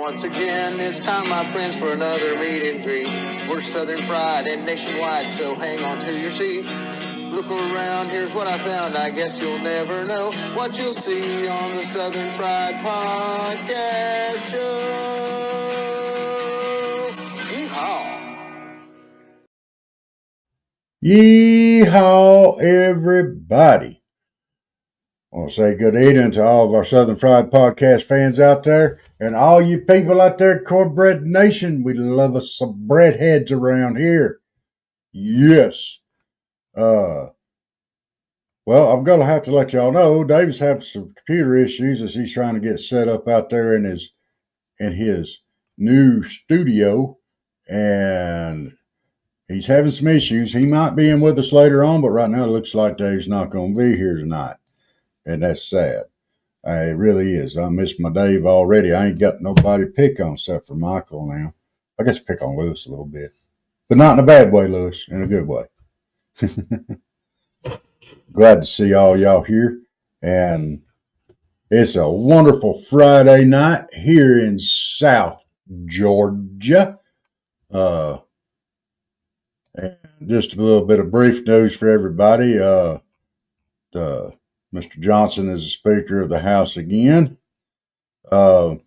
once again, this time, my friends, for another meet and greet. We're Southern Fried and nationwide, so hang on to your seat. Look around, here's what I found. I guess you'll never know what you'll see on the Southern Fried Podcast Show. Yeehaw! Yeehaw, everybody. I want to say good evening to all of our Southern Fried Podcast fans out there and all you people out there, Cornbread Nation. We love us some breadheads around here. Yes. Well, I'm going to have to let y'all know Dave's having some computer issues as he's trying to get set up out there in his new studio, and he's having some issues. He might be in with us later on, but right now it looks like Dave's not going to be here tonight. And that's sad. It really is. I miss my Dave already. I ain't got nobody to pick on except for Michael now. I guess pick on Lewis a little bit. But not in a bad way, Lewis. In a good way. Glad to see all y'all here. And it's a wonderful Friday night here in South Georgia. And just a little bit of brief news for everybody. Mr. Johnson is the Speaker of the House again. And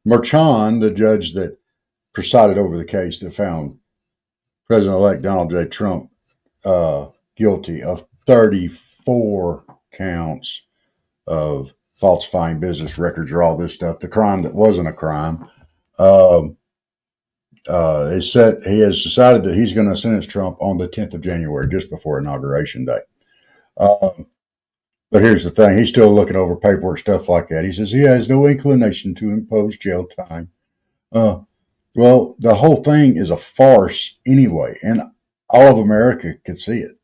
Merchan, the judge that presided over the case that found President-elect Donald J. Trump guilty of 34 counts of falsifying business records or all this stuff, the crime that wasn't a crime. He has decided that he's going to sentence Trump on the 10th of January, just before Inauguration Day. But here's the thing. He's still looking over paperwork, stuff like that. He says he has no inclination to impose jail time. Well, the whole thing is a farce anyway, and all of America can see it.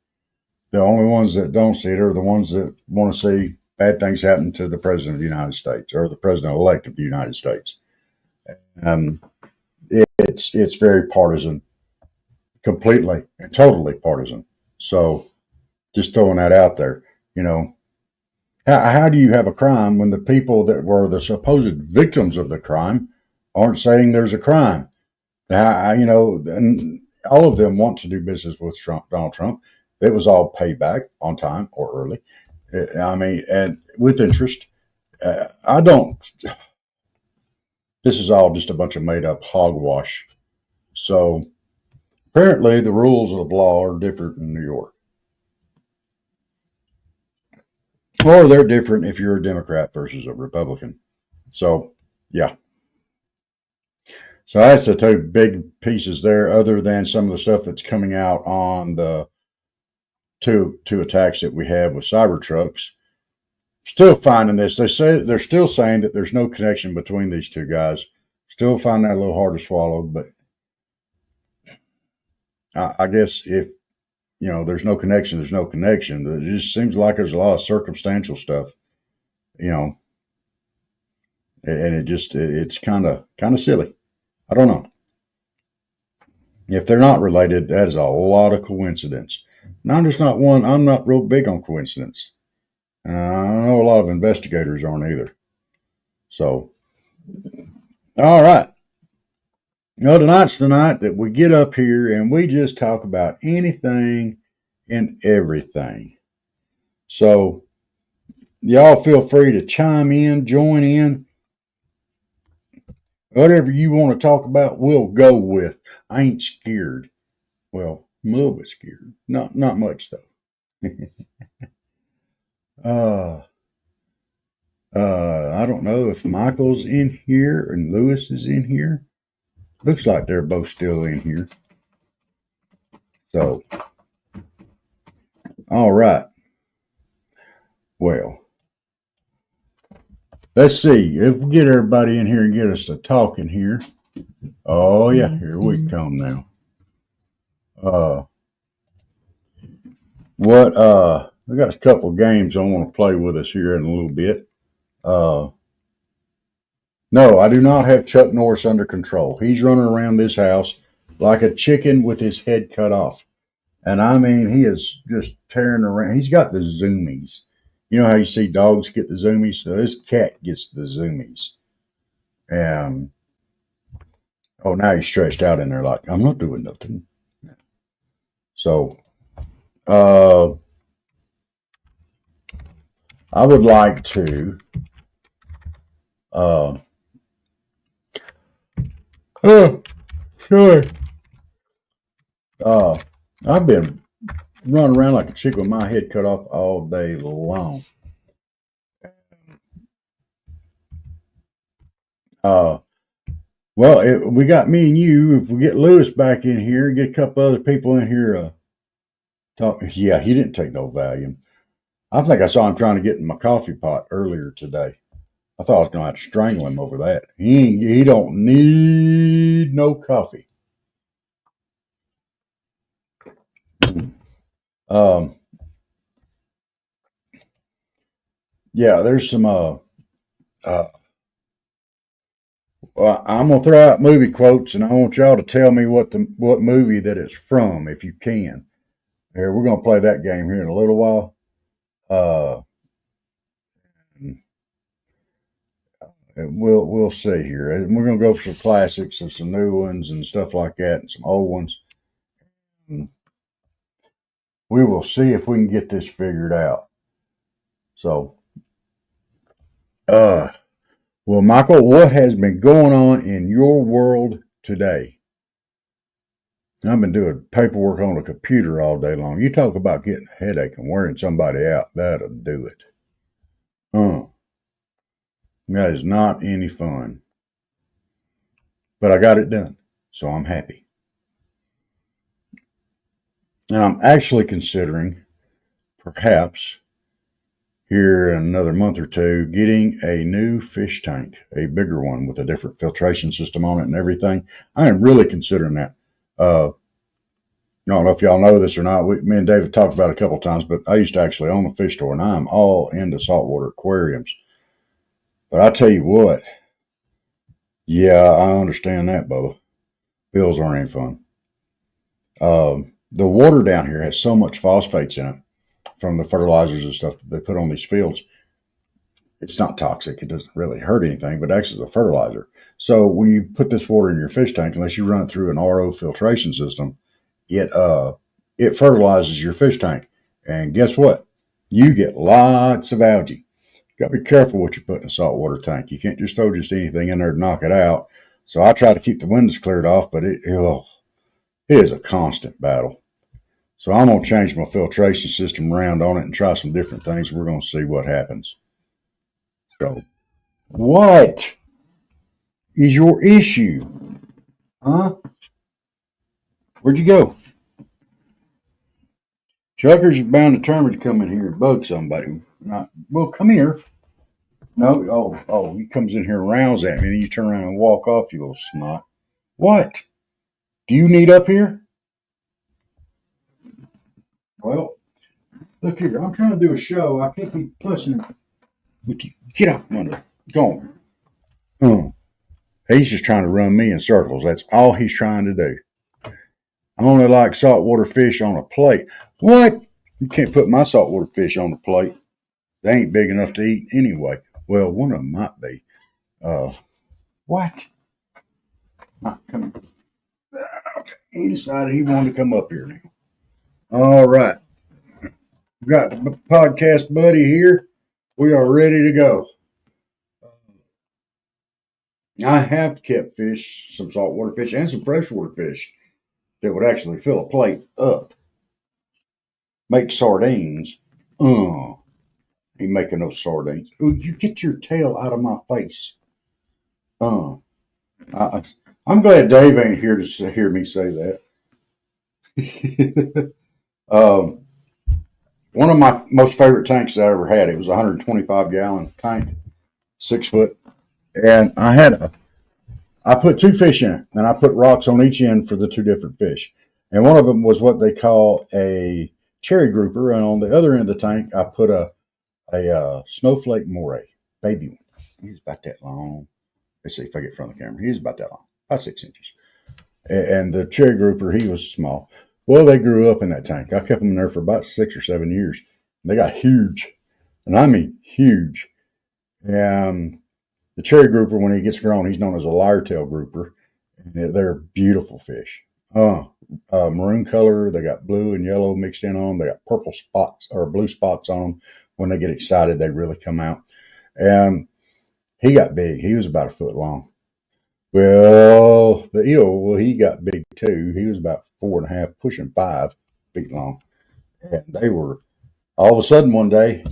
The only ones that don't see it are the ones that want to see bad things happen to the President of the United States or the President-elect of the United States. It's very partisan, completely and totally partisan. So just throwing that out there, how do you have a crime when the people that were the supposed victims of the crime aren't saying there's a crime? And all of them want to do business with Donald Trump. It was all paid back on time or early. And with interest. This is all just a bunch of made-up hogwash. So apparently the rules of law are different in New York. Or they're different if you're a Democrat versus a Republican. So, yeah. So that's the two big pieces there, other than some of the stuff that's coming out on the two attacks that we have with Cybertrucks. Still finding this. They're still saying that there's no connection between these two guys. Still find that a little hard to swallow, but I guess if there's no connection, there's no connection. But it just seems like there's a lot of circumstantial stuff, and it's kind of silly. I don't know. If they're not related, that is a lot of coincidence. And I'm not real big on coincidence. I know a lot of investigators aren't either. So, all right. Tonight's the night that we get up here and we just talk about anything and everything. So, y'all feel free to chime in, join in. Whatever you want to talk about, we'll go with. I ain't scared. Well, I'm a little bit scared. Not much, though. I don't know if Michael's in here and Lewis is in here. Looks like they're both still in here. So, all right. Well, let's see if we get everybody in here and get us to talking here. Oh yeah, here we come now. We got a couple of games I want to play with us here in a little bit. No, I do not have Chuck Norris under control. He's running around this house like a chicken with his head cut off. And I mean, he is just tearing around. He's got the zoomies. You know how you see dogs get the zoomies? So this cat gets the zoomies. And oh, now he's stretched out in there like, I'm not doing nothing. So uh, I would like to uh, oh, sure. Uh, I've been running around like a chick with my head cut off all day long. Uh, we got me and you. If we get Lewis back in here, get a couple other people in here, talk. Yeah, he didn't take no Valium. I think I saw him trying to get in my coffee pot earlier today. I thought I was going to have to strangle him over that. He don't need no coffee. Um, yeah, there's some. Well, I'm gonna throw out movie quotes, and I want y'all to tell me what movie that it's from, if you can. Here, we're gonna play that game here in a little while. Uh, and we'll see here, and we're gonna go for some classics and some new ones and stuff like that, and some old ones. And we will see if we can get this figured out. So, uh, well, Michael, what has been going on in your world today? I've been doing paperwork on a computer all day long. You talk about getting a headache and wearing somebody out. That'll do it. That is not any fun. But I got it done, so I'm happy. And I'm actually considering, perhaps, here in another month or two, getting a new fish tank, a bigger one with a different filtration system on it and everything. I am really considering that. I don't know if y'all know this or not. Me and David talked about it a couple of times, but I used to actually own a fish store, and I'm all into saltwater aquariums. But I tell you what, yeah, I understand that, Bubba. Bills aren't any fun. The water down here has so much phosphates in it from the fertilizers and stuff that they put on these fields. It's not toxic. It doesn't really hurt anything, but acts as a fertilizer. So when you put this water in your fish tank, unless you run it through an RO filtration system, it fertilizes your fish tank. And guess what? You get lots of algae. You got to be careful what you put in a saltwater tank. You can't just throw just anything in there to knock it out. So I try to keep the windows cleared off, but it is a constant battle. So I'm going to change my filtration system around on it and try some different things. We're going to see what happens. So, what is your issue? Huh? Where'd you go? Chuckers is bound determined to come in here and bug somebody. Well, come here. No, he comes in here and rounds at me, and you turn around and walk off, you little snot. What? Do you need up here? Well, look here. I'm trying to do a show. I can't be pushing. Get out from under. Go on. He's just trying to run me in circles. That's all he's trying to do. I only like saltwater fish on a plate. What? You can't put my saltwater fish on the plate. They ain't big enough to eat anyway. Well, one of them might be. What? He decided he wanted to come up here now. All right. We've got the podcast buddy here. We are ready to go. I have kept fish, some saltwater fish and some freshwater fish that would actually fill a plate up. Make sardines. Ain't making no sardines. Ooh, you get your tail out of my face. I'm glad Dave ain't here to hear me say that. One of my most favorite tanks I ever had. It was a 125-gallon tank, 6 foot, and I put 2 fish in it, and I put rocks on each end for the 2 different fish. And one of them was what they call a cherry grouper, and on the other end of the tank, I put a snowflake moray, baby one. He was about that long. Let's see if I get from the camera. He was about that long, about 6 inches. And the cherry grouper, he was small. Well, they grew up in that tank. I kept them in there for about 6 or 7 years. They got huge. and I mean huge. And the cherry grouper, when he gets grown, he's known as a lyre-tail grouper. And they're beautiful fish. Maroon color. They got blue and yellow mixed in on them. They got purple spots or blue spots on them. When they get excited, they really come out. And he got big. He was about a foot long. Well, the eel, he got big too. He was about 4.5, pushing 5 feet long. And they were, all of a sudden one day,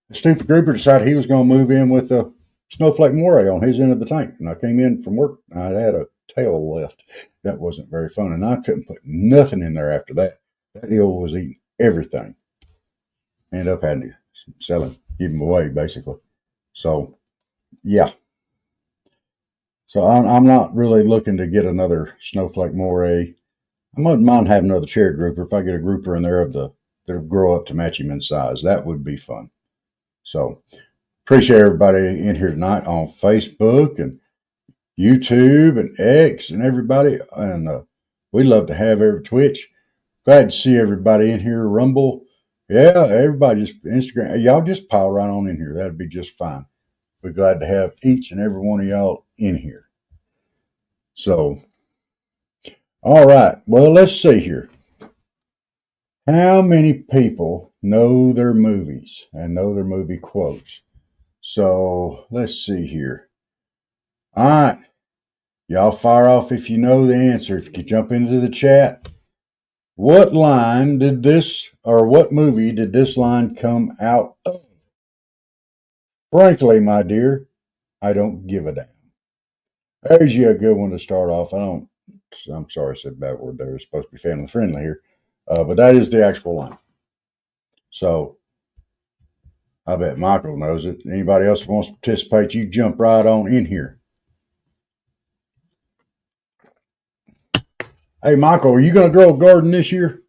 the stupid grouper decided he was going to move in with a snowflake moray on his end of the tank. And I came in from work. I had a tail left. That wasn't very fun. And I couldn't put nothing in there after that. That eel was eating everything. Ended up having to sell him, give him away, basically. So, yeah. So I'm not really looking to get another snowflake moray. I wouldn't mind having another cherry grouper if I get a grouper in there that'll grow up to match him in size. That would be fun. So appreciate everybody in here tonight on Facebook and YouTube and X and everybody. And we love to have every Twitch. Glad to see everybody in here. Rumble. Yeah, everybody just Instagram. Y'all just pile right on in here. That'd be just fine. We're glad to have each and every one of y'all in here. So, all right. Well, let's see here. How many people know their movies and know their movie quotes? So, let's see here. All right. Y'all fire off if you know the answer. If you could jump into the chat. What line did this, or what movie did this line come out of? Frankly, my dear, I don't give a damn. There's you a good one to start off. I'm sorry I said a bad word there. It's supposed to be family friendly here. But that is the actual line. So I bet Michael knows it. Anybody else who wants to participate, you jump right on in here. Hey, Michael, are you going to grow a garden this year?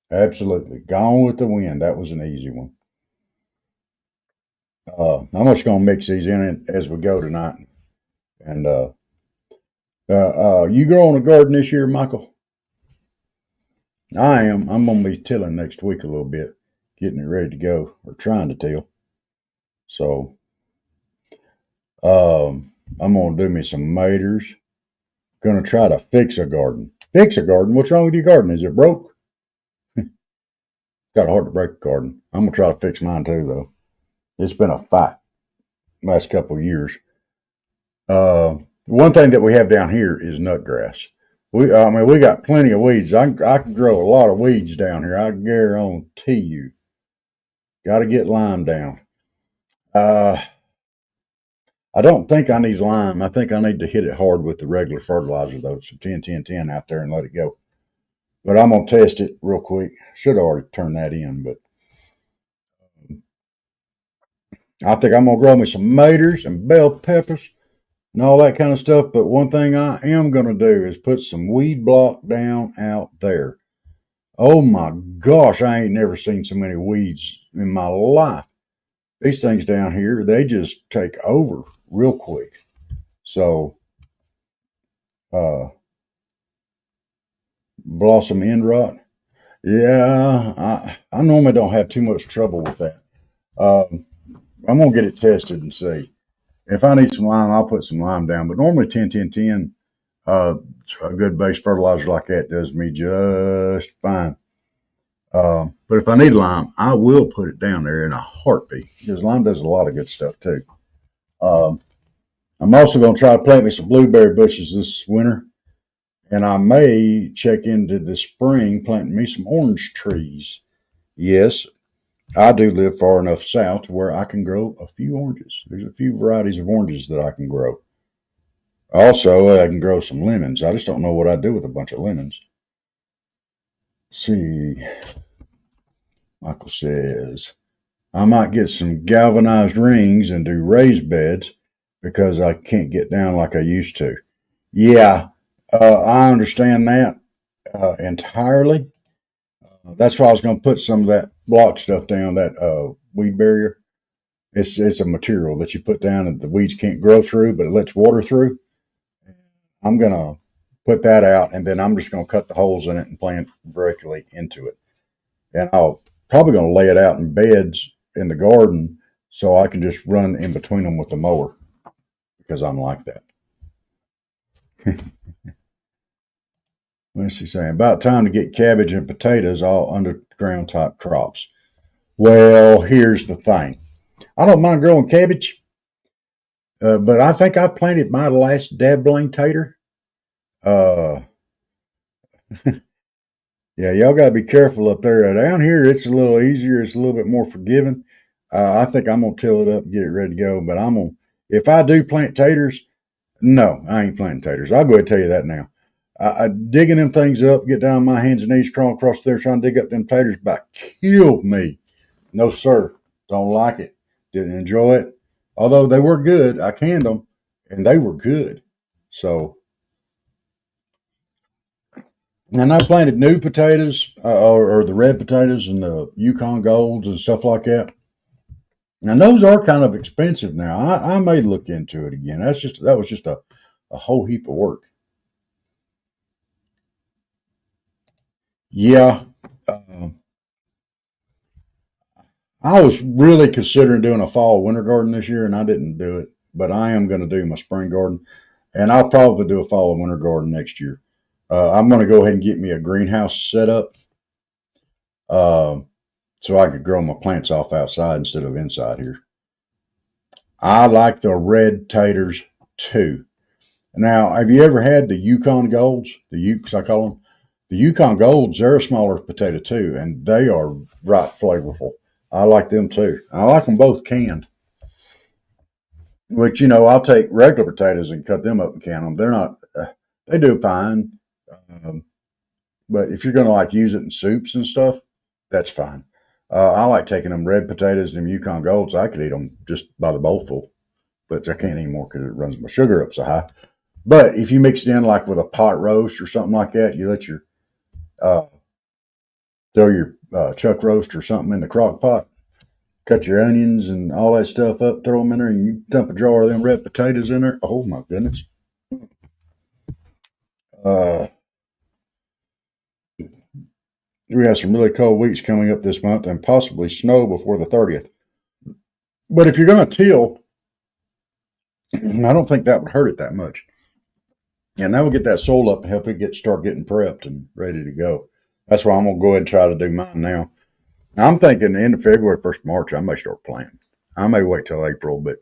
Absolutely. Gone with the Wind. That was an easy one. I'm just going to mix these in as we go tonight. And you growing a garden this year, Michael? I am. I'm going to be tilling next week a little bit, getting it ready to go, or trying to till. So I'm going to do me some maters. Going to try to fix a garden. Fix a garden? What's wrong with your garden? Is it broke? Got hard to break a garden. I'm going to try to fix mine too, though. It's been a fight last couple of years. One thing that we have down here is nut grass. We got plenty of weeds. I can grow a lot of weeds down here. I guarantee you. Got to get lime down. I don't think I need lime. I think I need to hit it hard with the regular fertilizer, though. Some 10-10-10 out there and let it go. But I'm going to test it real quick. Should have already turned that in, but I think I'm going to grow me some maters and bell peppers and all that kind of stuff. But one thing I am going to do is put some weed block down out there. Oh my gosh, I ain't never seen so many weeds in my life. These things down here, they just take over real quick. So, blossom end rot. Yeah, I normally don't have too much trouble with that. I'm going to get it tested and see. If I need some lime, I'll put some lime down. But normally 10-10-10, a good base fertilizer like that does me just fine. But if I need lime, I will put it down there in a heartbeat because lime does a lot of good stuff too. I'm also going to try to plant me some blueberry bushes this winter. And I may check into the spring planting me some orange trees. Yes, I do live far enough south where I can grow a few oranges. There's a few varieties of oranges that I can grow. Also, I can grow some lemons. I just don't know what I'd do with a bunch of lemons. Let's see. Michael says, I might get some galvanized rings and do raised beds because I can't get down like I used to. Yeah, I understand that entirely. That's why I was going to put some of that block stuff down, that weed barrier. It's a material that you put down and the weeds can't grow through, but it lets water through. I'm going to put that out, and then I'm just going to cut the holes in it and plant directly into it. And I'll probably going to lay it out in beds in the garden so I can just run in between them with the mower because I'm like that. What's he saying? About time to get cabbage and potatoes, all underground type crops. Well, here's the thing. I don't mind growing cabbage, but I think I've planted my last dabbling tater. Uh, yeah, y'all got to be careful up there. Down here, it's a little easier. It's a little bit more forgiving. I think I'm going to till it up and get it ready to go. But if I do plant taters, no, I ain't planting taters. I'll go ahead and tell you that now. Digging them things up, get down on my hands and knees, crawling across there trying to dig up them taters, about killed me. No, sir. Don't like it. Didn't enjoy it. Although they were good. I canned them, and they were good. So, and I planted new potatoes, or the red potatoes and the Yukon Golds and stuff like that. And those are kind of expensive now. I may look into it again. That was just a whole heap of work. Yeah. I was really considering doing a fall winter garden this year, and I didn't do it. But I am going to do my spring garden, and I'll probably do a fall and winter garden next year. I'm going to go ahead and get me a greenhouse set up, so I could grow my plants off outside instead of inside here. I like the red taters too. Now, have you ever had the Yukon Golds? The Ukes, I call them. The Yukon Golds, they're a smaller potato too, and they are right flavorful. I like them too. I like them both canned. Which, I'll take regular potatoes and cut them up and can them. They're not, they do fine. Um, but if you're going to like use it in soups and stuff, that's fine. I like taking them red potatoes and them Yukon Golds. I could eat them just by the bowlful, but I can't anymore because it runs my sugar up so high. But if you mix it in like with a pot roast or something like that, you let your throw your chuck roast or something in the crock pot, cut your onions and all that stuff up, throw them in there, and you dump a jar of them red potatoes in there. Oh my goodness! Uh, we have some really cold weeks coming up this month, and possibly snow before the 30th. But if you're going to till, I don't think that would hurt it that much. And that will get that soil up and help it start getting prepped and ready to go. That's why I'm going to go ahead and try to do mine now. I'm thinking the end of February, 1st March, I may start planting. I may wait till April, but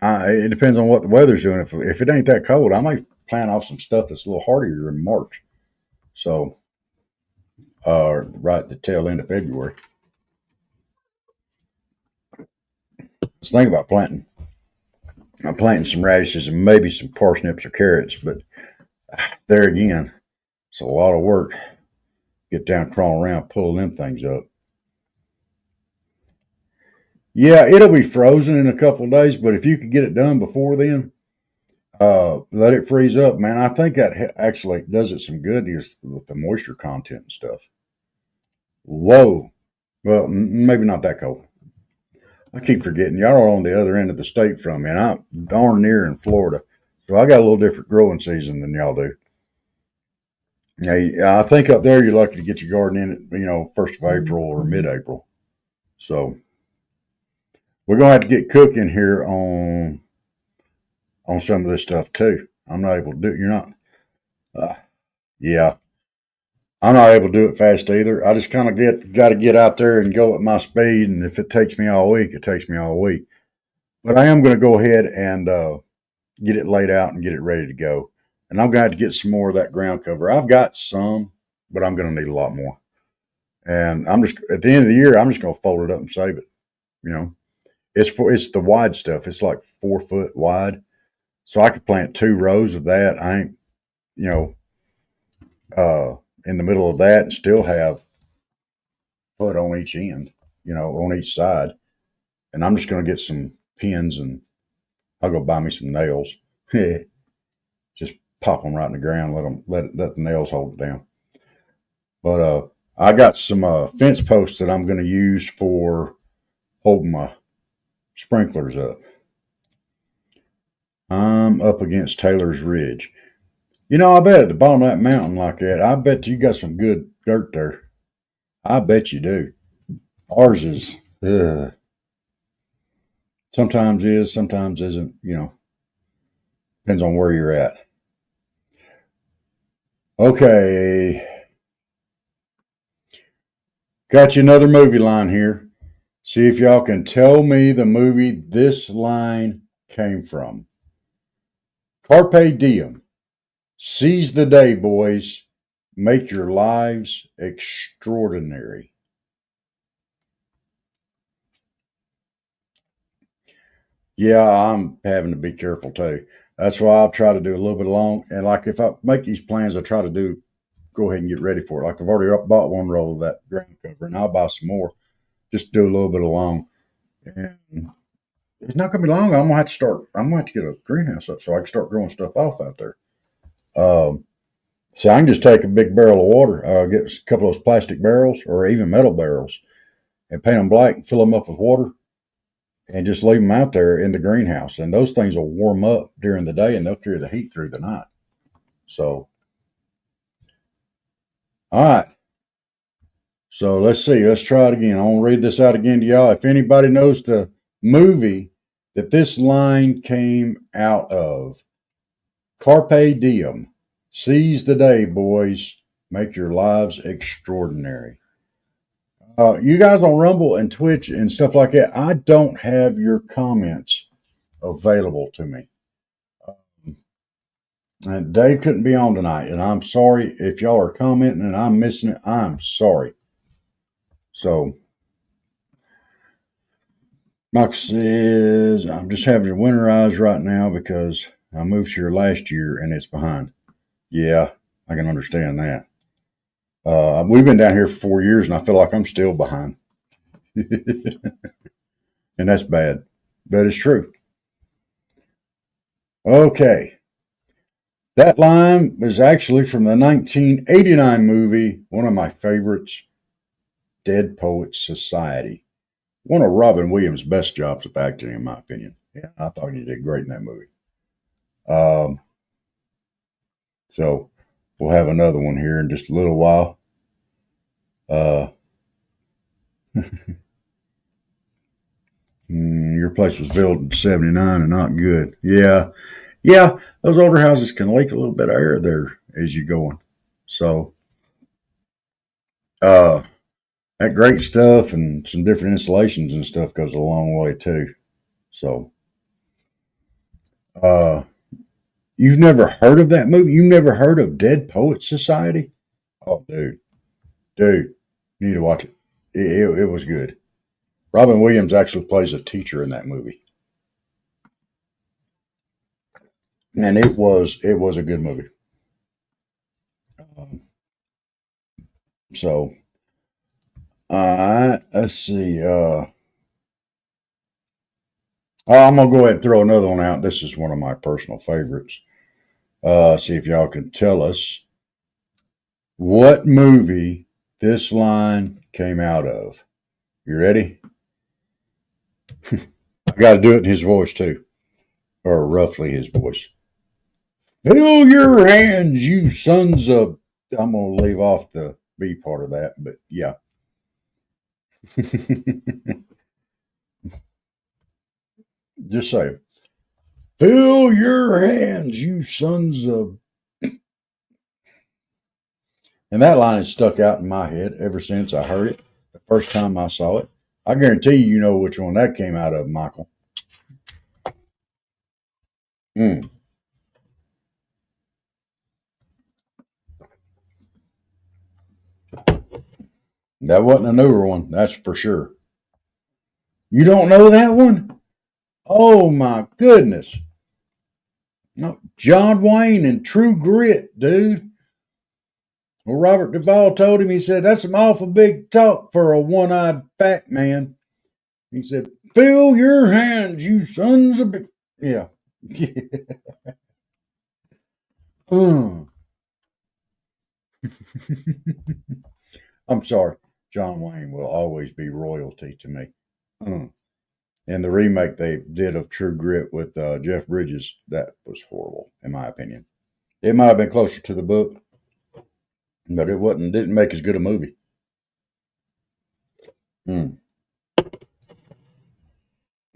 it depends on what the weather's doing. If it ain't that cold, I might plant off some stuff that's a little hardier in March. So, right at the tail end of February. Let's think about planting. I'm planting some radishes and maybe some parsnips or carrots, but there again, it's a lot of work. Get down, crawling around, pulling them things up. Yeah, it'll be frozen in a couple of days, but if you could get it done before then, let it freeze up, man. I think that actually does it some good with the moisture content and stuff. Whoa. Well, maybe not that cold. I keep forgetting. Y'all are on the other end of the state from me, and I'm darn near in Florida. So I got a little different growing season than y'all do. Yeah, I think up there you're lucky to get your garden in at, 1st of April or mid-April. So we're going to have to get cooking here on some of this stuff too. I'm not able to do it. You're not. Yeah. I'm not able to do it fast either. I just kind of got to get out there and go at my speed. And if it takes me all week, it takes me all week. But I am going to go ahead and get it laid out and get it ready to go. And I'm going to have to get some more of that ground cover. I've got some, but I'm going to need a lot more. And I'm just at the end of the year, I'm just going to fold it up and save it. It's the wide stuff. It's like 4 foot wide, so I could plant 2 rows of that. I ain't, in the middle of that, and still have foot on each end, on each side. And I'm just going to get some pins and I'll go buy me some nails. Just pop them right in the ground. Let the nails hold it down. But I got some fence posts that I'm going to use for holding my sprinklers up. I'm up against Taylor's Ridge. I bet at the bottom of that mountain like that, I bet you got some good dirt there. I bet you do. Ours is, Sometimes is, sometimes isn't. Depends on where you're at. Okay, got you another movie line here. See if y'all can tell me the movie this line came from. Carpe diem. Seize the day, boys. Make your lives extraordinary. Yeah, I'm having to be careful too. That's why I'll try to do a little bit long. And like if I make these plans, I try to go ahead and get ready for it. Like I've already bought one roll of that ground cover, and I'll buy some more. Just do a little bit of long. And it's not gonna be long. I'm gonna have to start. I'm gonna have to get a greenhouse up so I can start growing stuff off out there. Um, so I can just take a big barrel of water, get a couple of those plastic barrels or even metal barrels, and paint them black and fill them up with water, and just leave them out there in the greenhouse. And those things will warm up during the day, and they'll carry the heat through the night. So, all right. So let's see. Let's try it again. I want to read this out again to y'all. If anybody knows the movie that this line came out of, Carpe diem. Seize the day, boys. Make your lives extraordinary. You guys on Rumble and Twitch and stuff like that, I don't have your comments available to me. And Dave couldn't be on tonight, and I'm sorry if y'all are commenting and I'm missing it. I'm sorry. So, Michael says, I'm just having to winterize right now because I moved here last year and it's behind. Yeah, I can understand that. We've been down here for 4 years and I feel like I'm still behind. And that's bad, but it's true. Okay. That line was actually from the 1989 movie, one of my favorites, Dead Poets Society. One of Robin Williams' best jobs of acting, in my opinion. Yeah, I thought he did great in that movie. So we'll have another one here in just a little while. Your place was built in '79 and not good. Yeah, yeah. Those older houses can leak a little bit of air there as you're going. So, uh, that great stuff and some different installations and stuff goes a long way too. So, uh, you've never heard of that movie? You never heard of Dead Poets Society? Oh, dude, you need to watch it. It was good. Robin Williams actually plays a teacher in that movie, and it was a good movie. Um, so, all right, let's see. I'm gonna go ahead and throw another one out. This is one of my personal favorites. See if y'all can tell us what movie this line came out of. You ready? I got to do it in his voice too, or roughly his voice. Fill your hands, you sons of. I'm gonna leave off the B part of that, but yeah. Just say, fill your hands, you sons of. And that line has stuck out in my head ever since I heard it the first time I saw it. I guarantee you know which one that came out of, Michael. Mm, that wasn't a newer one, that's for sure. You don't know that one? Oh my goodness. No, John Wayne and True Grit, dude. Well, Robert Duvall told him, he said, that's some awful big talk for a one eyed fat man. He said, fill your hands, you sons of. Yeah. Mm. I'm sorry. John Wayne will always be royalty to me. Mm. And the remake they did of True Grit with Jeff Bridges, that was horrible, in my opinion. It might have been closer to the book, but it wasn't. Didn't make as good a movie. Mm.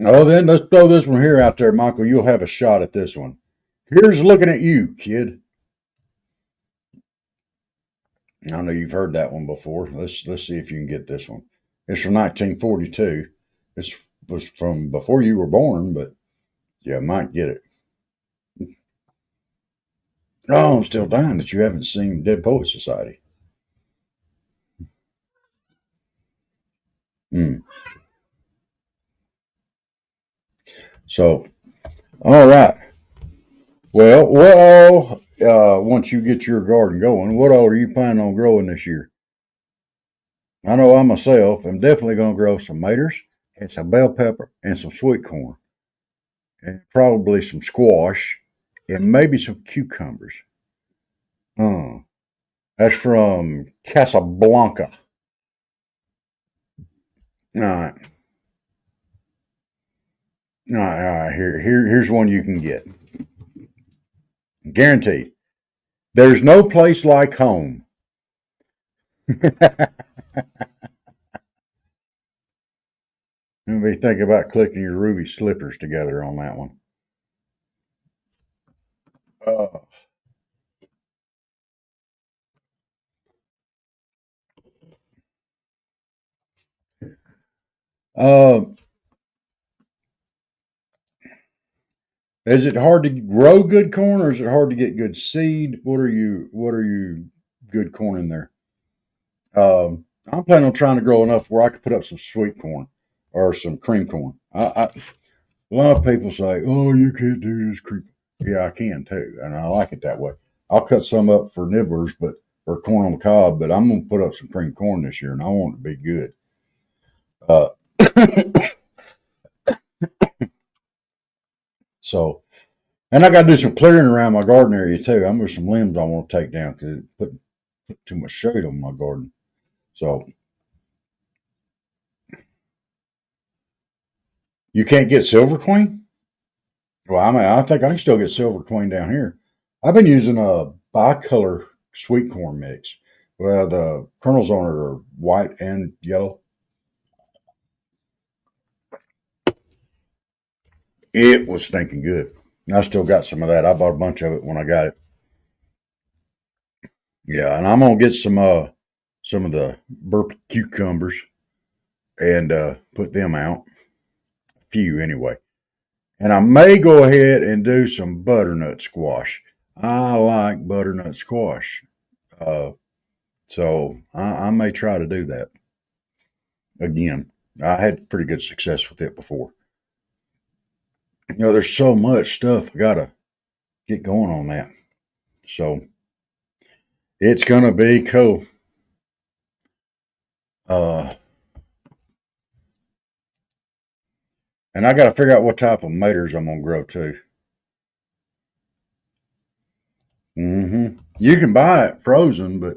Oh, then let's throw this one here out there, Michael. You'll have a shot at this one. Here's looking at you, kid. I know you've heard that one before. Let's see if you can get this one. It's from 1942. This was from before you were born, but you might get it. Oh, I'm still dying that you haven't seen Dead Poet Society. Mm. So, all right. Well, what all, once you get your garden going, what all are you planning on growing this year? I know I myself am definitely going to grow some maters and some bell pepper and some sweet corn and probably some squash and maybe some cucumbers. Oh, that's from Casablanca. All right. All right. Here's one you can get. Guaranteed. There's no place like home. Maybe think about clicking your ruby slippers together on that one. Uh, uh, is it hard to grow good corn, or is it hard to get good seed? What are you good corn in there? I'm planning on trying to grow enough where I could put up some sweet corn or some cream corn. A lot of people say, "Oh, you can't do this cream." Yeah, I can too, and I like it that way. I'll cut some up for nibblers, but or corn on the cob. But I'm gonna put up some cream corn this year, and I want it to be good. Uh, so, and I got to do some clearing around my garden area too. I'm with some limbs I want to take down because it put too much shade on my garden. So you can't get silver queen. Well, I think I can still get silver queen down here. I've been using a bicolor sweet corn mix. Well, the kernels on it are white and yellow. It was stinking good. And I still got some of that. I bought a bunch of it when I got it. Yeah, and I'm gonna get some of the burp cucumbers and put them out. A few anyway. And I may go ahead and do some butternut squash. I like butternut squash. Uh, so I may try to do that again. I had pretty good success with it before. There's so much stuff I got to get going on that. So it's going to be cool. Uh, and I got to figure out what type of maters I'm going to grow too. You can buy it frozen, but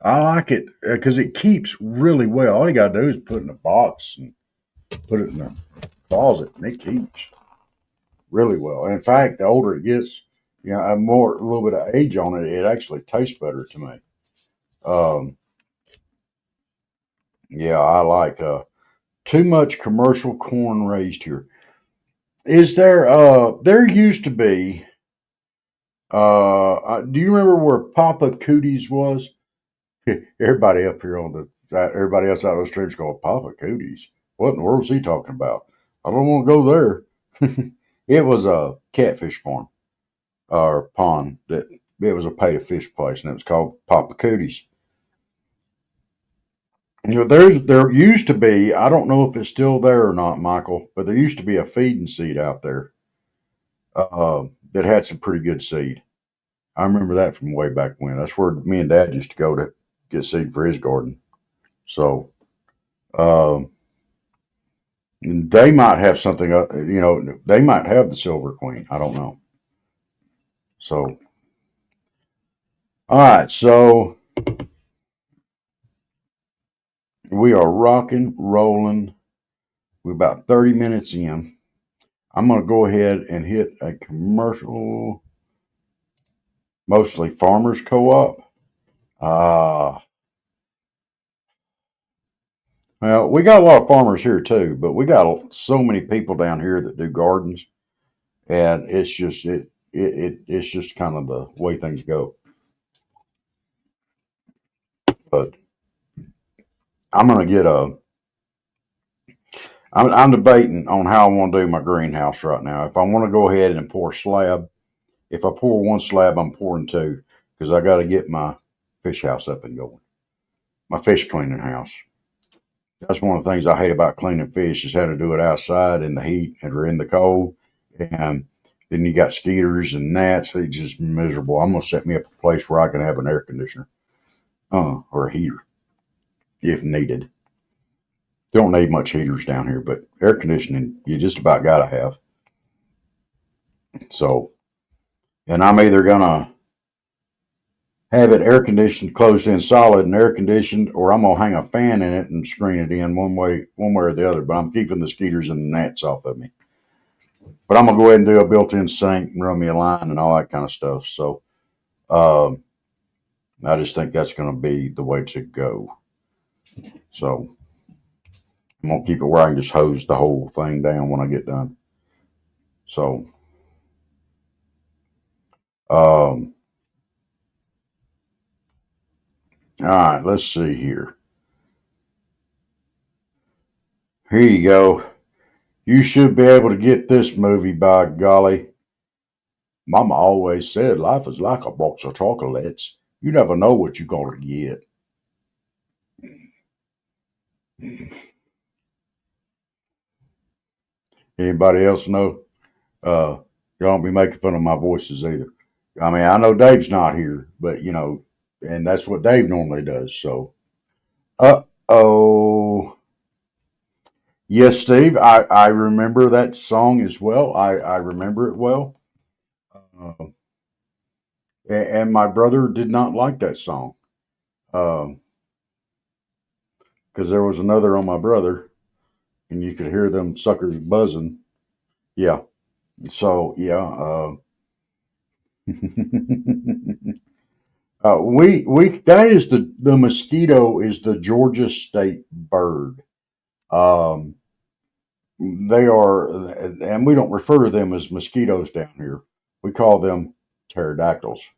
I like it because it keeps really well. All you got to do is put it in a box and put it in a closet, and it keeps really well. In fact, the older it gets, a little bit of age on it, it actually tastes better to me. Um, yeah, I like too much commercial corn raised here. Is there? There used to be. Do you remember where Papa Cootie's was? Everybody up here on everybody else out on the streets called Papa Cootie's. What in the world is he talking about? I don't want to go there. It was a catfish farm or pond that it was a pay to fish place, and it was called Papa Cootie's. There used to be. I don't know if it's still there or not, Michael, but there used to be a feeding seed out there that had some pretty good seed. I remember that from way back when. That's where me and Dad used to go to get seed for his garden. So um, they might have something. They might have the Silver Queen. I don't know. So all right, so we are rocking, rolling. We're about 30 minutes in. I'm going to go ahead and hit a commercial, mostly Farmers Co-op. Uh, Well, we got a lot of farmers here too, but we got so many people down here that do gardens, and it's just kind of the way things go. But I'm gonna get a. I'm debating on how I want to do my greenhouse right now. If I want to go ahead and pour slab, if I pour one slab, I'm pouring two because I got to get my fish house up and going. My fish cleaning house. That's one of the things I hate about cleaning fish is having to do it outside in the heat or in the cold. And then you got skeeters and gnats. It's just miserable. I'm going to set me up a place where I can have an air conditioner or a heater if needed. Don't need much heaters down here, but air conditioning you just about got to have. So, and I'm either going to have it air conditioned, closed in solid and air conditioned, or I'm going to hang a fan in it and screen it in one way or the other. But I'm keeping the skeeters and the gnats off of me. But I'm gonna go ahead and do a built-in sink and run me a line and all that kind of stuff. So um, I just think that's going to be the way to go. So I'm gonna keep it where I can just hose the whole thing down when I get done. So all right, let's see here. Here you go. You should be able to get this movie, by golly. Mama always said life is like a box of chocolates. You never know what you're gonna get. Anybody else know? Uh, you don't be making fun of my voices either. I mean, I know Dave's not here, but and that's what Dave normally does. So, oh, yes, Steve, I remember that song as well. I remember it well. Uh, and my brother did not like that song because there was another on my brother, and you could hear them suckers buzzing. Yeah. So yeah. We that is the mosquito is the Georgia state bird. Um, they are, and we don't refer to them as mosquitoes down here. We call them pterodactyls.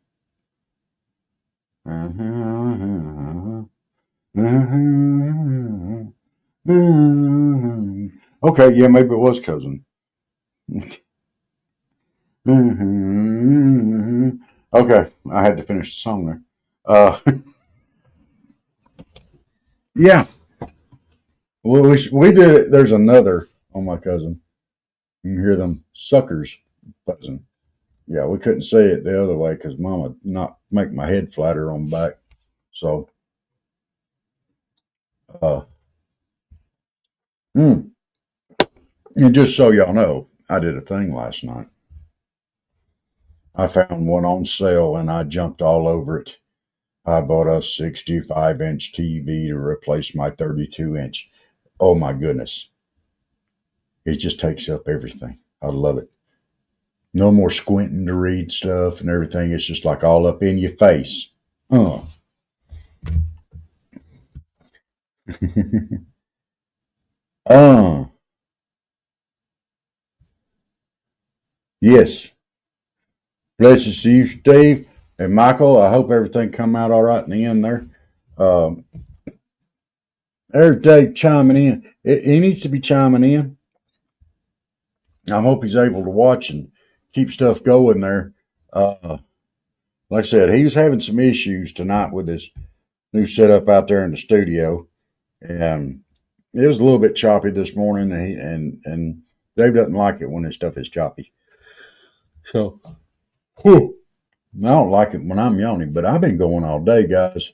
Okay, yeah, maybe it was cousin. Okay, I had to finish the song there. Yeah, well, we did it. There's another on my cousin. You can hear them suckers buzzing. Yeah, we couldn't say it the other way because Mama not make my head flatter on back. So, uh, mm. And just so y'all know, I did a thing last night. I found one on sale and I jumped all over it. I bought a 65-inch TV to replace my 32-inch. Oh my goodness. It just takes up everything. I love it. No more squinting to read stuff and everything. It's just like all up in your face. Uh. uh. Yes. Blessings to you, Steve. And Michael, I hope everything come out all right in the end there. Um, there's Dave chiming in. He needs to be chiming in. I hope he's able to watch and keep stuff going there. Like I said, he was having some issues tonight with his new setup out there in the studio, and it was a little bit choppy this morning. And Dave doesn't like it when his stuff is choppy. So, whew, I don't like it when I'm yawning, but I've been going all day, guys.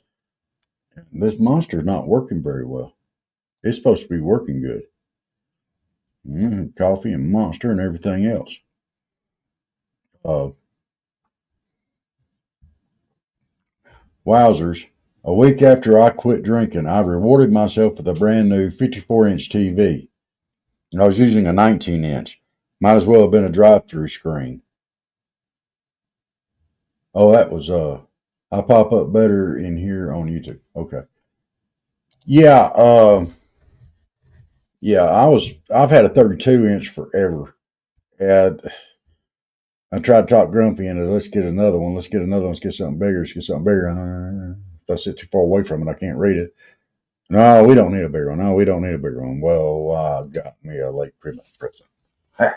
This monster's not working very well. It's supposed to be working good. Coffee and monster and everything else. Uh, Wowzers. A week after I quit drinking, I rewarded myself with a brand new 54-inch TV. I was using a 19-inch. Might as well have been a drive-through screen. Oh, that was I pop up better in here on YouTube. Okay. Yeah, Yeah, I've had a 32-inch forever. And I tried to talk Grumpy into let's get another one. Let's get another one. Let's get something bigger. Let's get something bigger. If I sit too far away from it, I can't read it. No, we don't need a bigger one. No, we don't need a bigger one. Well, I got me a late Christmas present. Ha!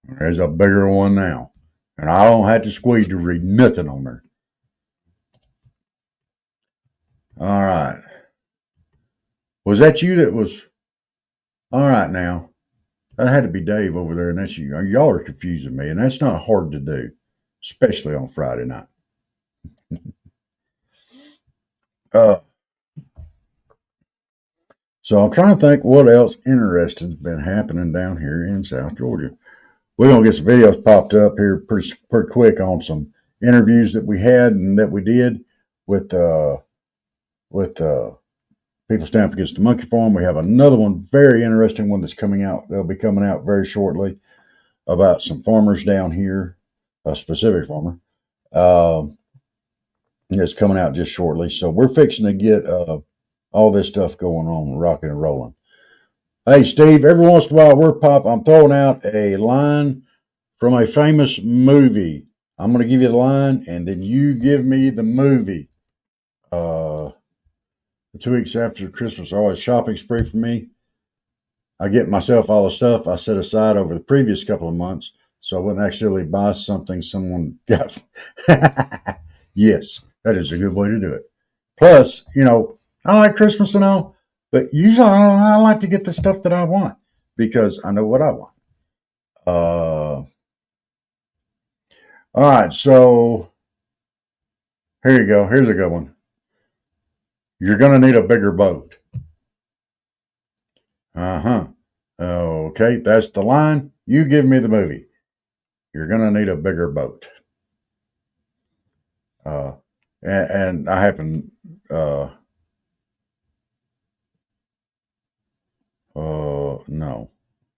There's a bigger one now. And I don't have to squeeze to read nothing on there. All right. Was that you that was? All right now. That had to be Dave over there, and that's you. Y'all are confusing me, and that's not hard to do, especially on Friday night. Uh, so I'm trying to think what else interesting's been happening down here in South Georgia. We're gonna get some videos popped up here pretty quick on some interviews that we had and that we did with people stamped against the monkey farm. We have another one, very interesting one that's coming out. They'll be coming out very shortly about some farmers down here, a specific farmer. It's coming out just shortly. So we're fixing to get all this stuff going on, rocking and rolling. Hey, Steve, every once in a while I'm throwing out a line from a famous movie. I'm going to give you the line, and then you give me the movie. 2 weeks after Christmas, always shopping spree for me. I get myself all the stuff I set aside over the previous couple of months, so I wouldn't actually buy something someone got. Yes, that is a good way to do it. Plus, I like Christmas and all, but usually I like to get the stuff that I want because I know what I want. All right, so here you go. Here's a good one. You're going to need a bigger boat. Uh-huh. Okay, that's the line. You give me the movie. You're going to need a bigger boat. And I happen, no.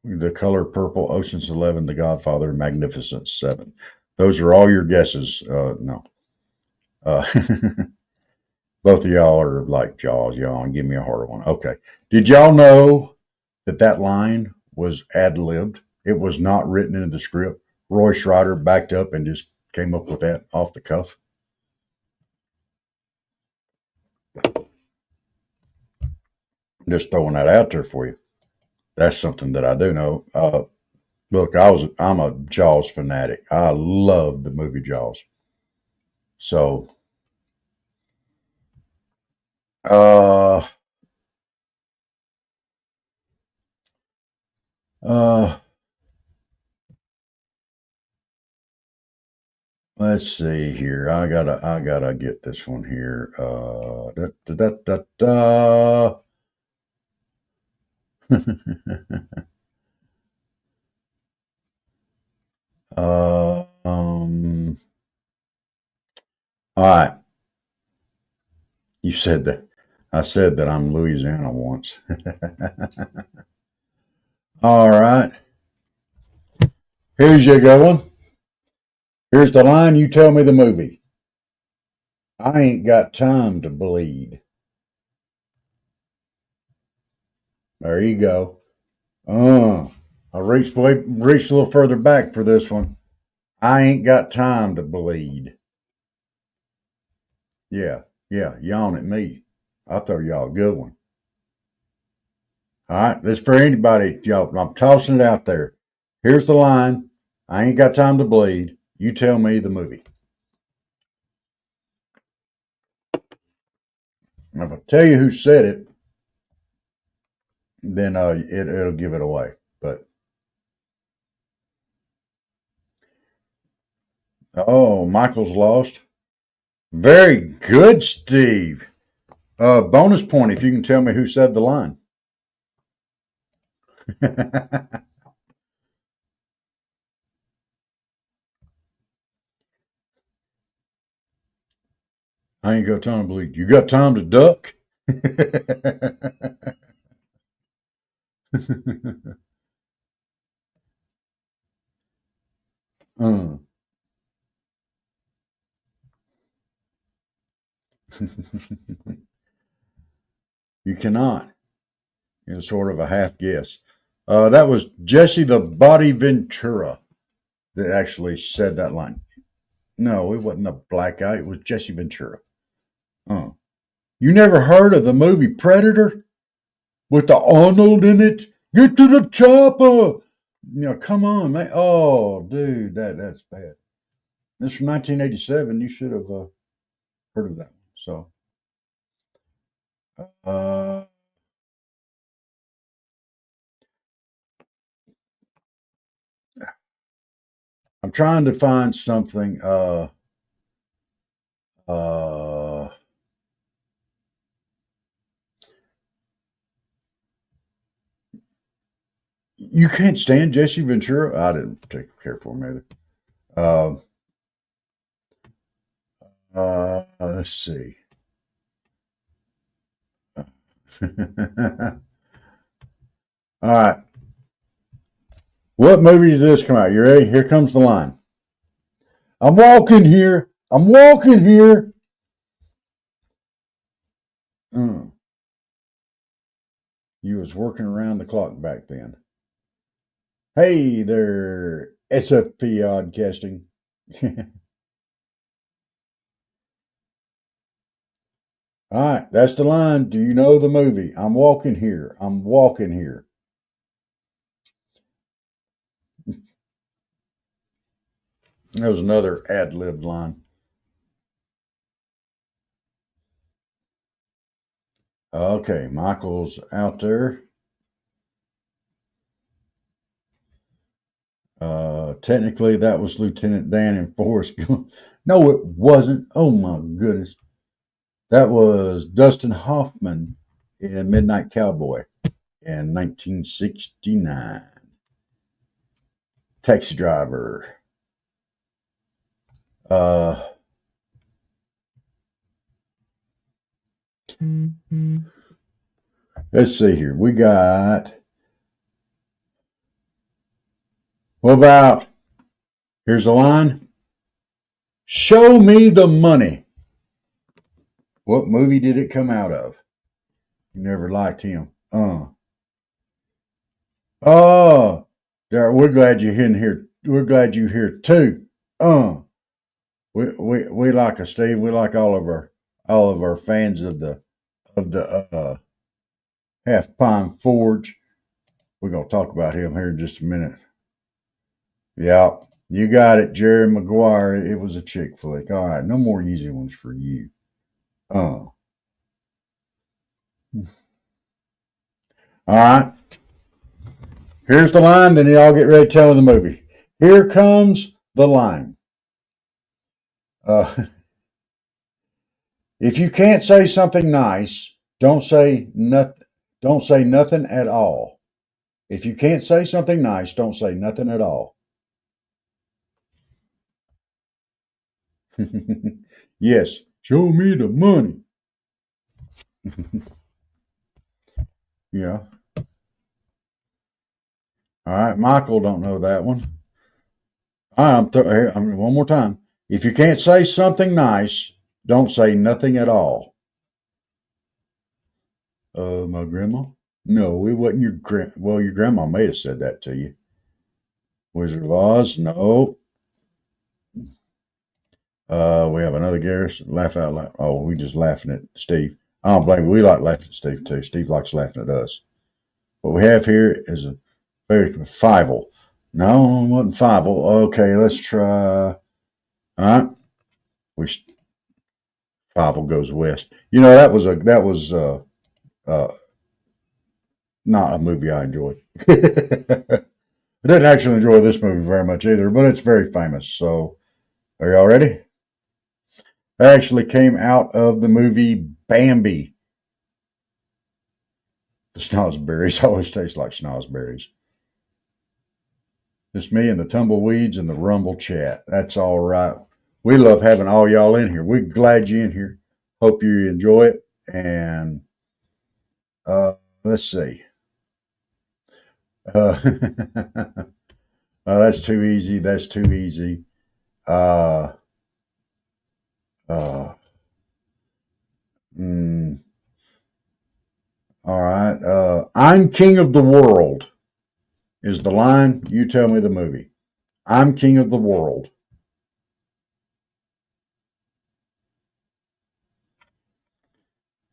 The Color Purple, Ocean's 11, The Godfather, Magnificent Seven. Those are all your guesses. No. Uh, both of y'all are like Jaws. Y'all give me a harder one. Okay. Did y'all know that line was ad libbed? It was not written into the script. Roy Schreider backed up and just came up with that off the cuff. I'm just throwing that out there for you. That's something that I do know. Look, I'm a Jaws fanatic. I love the movie Jaws. So, uh, uh, let's see here. I gotta get this one here. Da, da, da, da, all right. You said that. I said that I'm Louisiana once. All right. Here's your going. Here's the line. You tell me the movie. I ain't got time to bleed. There you go. I reached a little further back for this one. I ain't got time to bleed. Yeah, yawn at me. I'll throw y'all a good one. All right, this for anybody, y'all. I'm tossing it out there. Here's the line. I ain't got time to bleed. You tell me the movie. And if I tell you who said it, then it'll give it away. But Michael's lost. Very good, Steve. Bonus point if you can tell me who said the line. I ain't got time to bleed. You got time to duck? uh. You cannot. Sort of a half guess. That was Jesse the Body Ventura that actually said that line. No, it wasn't a black guy. It was Jesse Ventura. Uh, you never heard of the movie Predator with the Arnold in it? Get to the chopper. Come on, man. Oh, dude, that's bad. This from 1987. You should have heard of that. So, uh, I'm trying to find something. Uh, you can't stand Jesse Ventura. I didn't take care for him either. Uh, let's see. All right. What movie did this come out? You ready? Here comes the line. I'm walking here. I'm walking here. Uh, you was working around the clock back then. Hey there, SFP Oddcasting. All right, that's the line. Do you know the movie? I'm walking here. I'm walking here. That was another ad lib line. Okay, Michael's out there. Technically, that was Lieutenant Dan in Forrest Gump. No, it wasn't. Oh my goodness. That was Dustin Hoffman in Midnight Cowboy in 1969. Taxi Driver. Uh, let's see here. We got. What about? Here's the line. Show me the money. What movie did it come out of? You never liked him. Oh, we're glad you're in here. We're glad you're here too. We like a Steve. We like all of our fans of the Half Pine Forge. We're gonna talk about him here in just a minute. Yeah, you got it, Jerry Maguire. It was a chick flick. All right, no more easy ones for you. All right. Here's the line. Then y'all get ready to tell the movie. Here comes the line. Uh, if you can't say something nice, don't say nothing. Don't say nothing at all. If you can't say something nice, don't say nothing at all. Yes, show me the money. Yeah. All right, Michael don't know that one. One more time. If you can't say something nice, don't say nothing at all. My grandma? No, it wasn't your grand. Well, your grandma may have said that to you. Wizard of Oz? No. We have another Garrison. Laugh out loud. Oh, we just laughing at Steve. I don't blame you. We like laughing at Steve too. Steve likes laughing at us. What we have here is a very Fievel. No, it wasn't Fievel. Okay, let's try. All right. We Fievel goes west. That was uh, not a movie I enjoyed. I didn't actually enjoy this movie very much either, but it's very famous. So, are y'all ready? It actually came out of the movie Bambi. The snozberries always taste like snozberries. It's me and the tumbleweeds and the rumble chat. That's all right. We love having all y'all in here. We're glad you're in here. Hope you enjoy it. And let's see. That's too easy. That's too easy. Uh, uh, mm, All right. I'm king of the world is the line. You tell me the movie. I'm king of the world.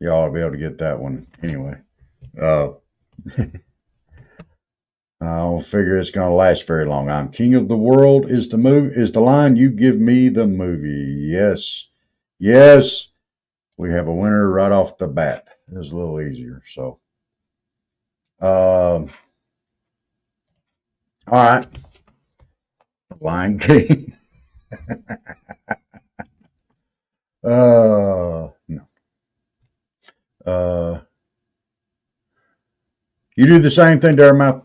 You ought to be able to get that one anyway. Uh, I don't figure it's going to last very long. I'm king of the world is the movie is the line. You give me the movie. Yes, yes. We have a winner right off the bat. It was a little easier. So, all right. Lion King. No. Uh, you do the same thing there, Mouth.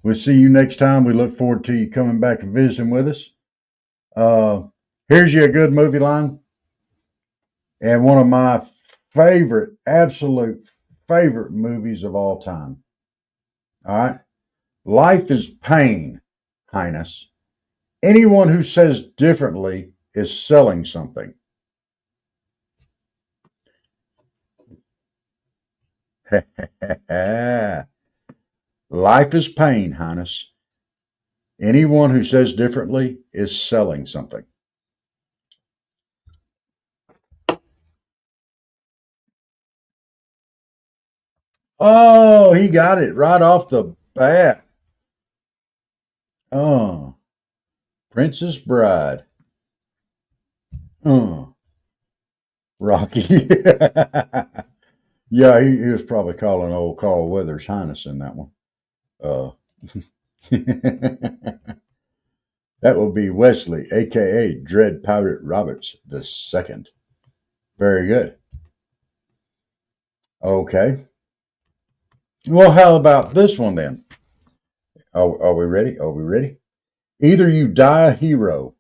We'll see you next time. We look forward to you coming back and visiting with us. Uh, here's you a good movie line. And one of my favorite, absolute favorite movies of all time. All right. Life is pain, Highness. Anyone who says differently is selling something. Life is pain, Highness. Anyone who says differently is selling something. Oh, he got it right off the bat. Oh, Princess Bride. Oh, Rocky. Yeah, he was probably calling old Carl Weathers Highness in that one. Uh, that would be Wesley, aka Dread Pirate Roberts the Second. Very good. Okay. Well, how about this one then? Are we ready? Are we ready? Either you die a hero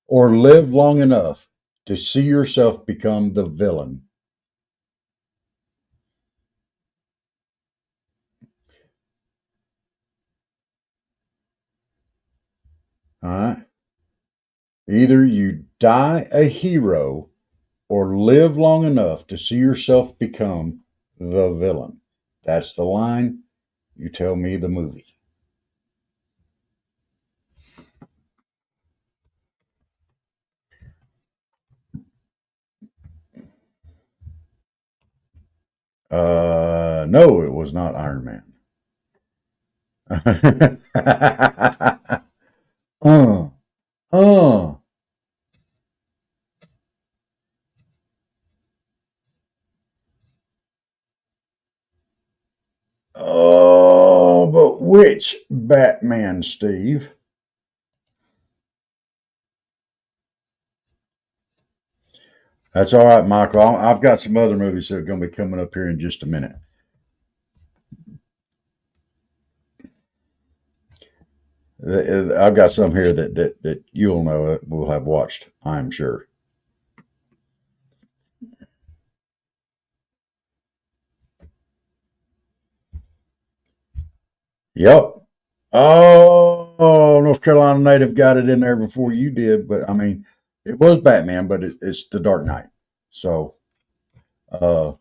or live long enough to see yourself become the villain. All right. Either you die a hero or live long enough to see yourself become the villain. That's the line. You tell me the movie. No, it was not Iron Man. uh, uh. Oh, but which Batman, Steve? That's all right, Michael. I've got some other movies that are going to be coming up here in just a minute. I've got some here that you'll know will have watched, I'm sure. Yep. Oh, North Carolina native got it in there before you did, but I mean, it was Batman, but it's the Dark Knight. So, uh,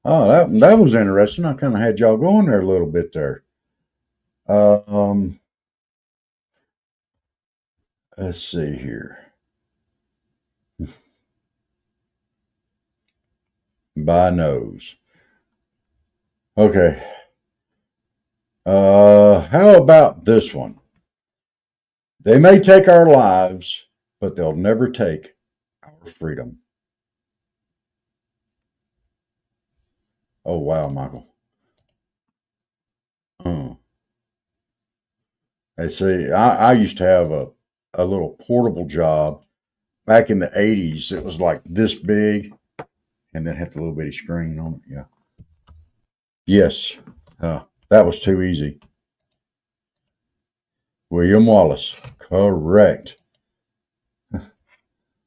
oh, that was interesting. I kind of had y'all going there a little bit there. Uh, um, let's see here. By nose. Okay. How about this one? They may take our lives, but they'll never take our freedom. Oh wow, Michael. Uh, I see. I used to have a little portable job back in the '80s. It was like this big, and then had the little bitty screen on it. Yeah. Yes. That was too easy. William Wallace. Correct.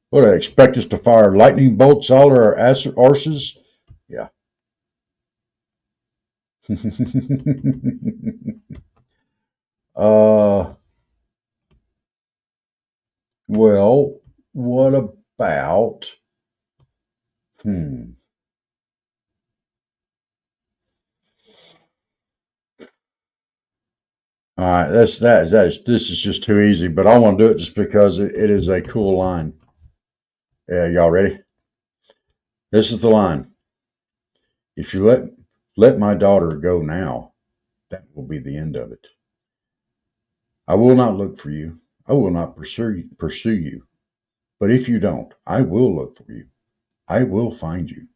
What, I expect us to fire lightning bolts all our arses? Yeah. uh, well, what about, hmm, All right, this is just too easy, but I want to do it just because it is a cool line. Yeah, y'all ready? This is the line. If you let my daughter go now, that will be the end of it. I will not look for you. I will not pursue you. But if you don't, I will look for you. I will find you.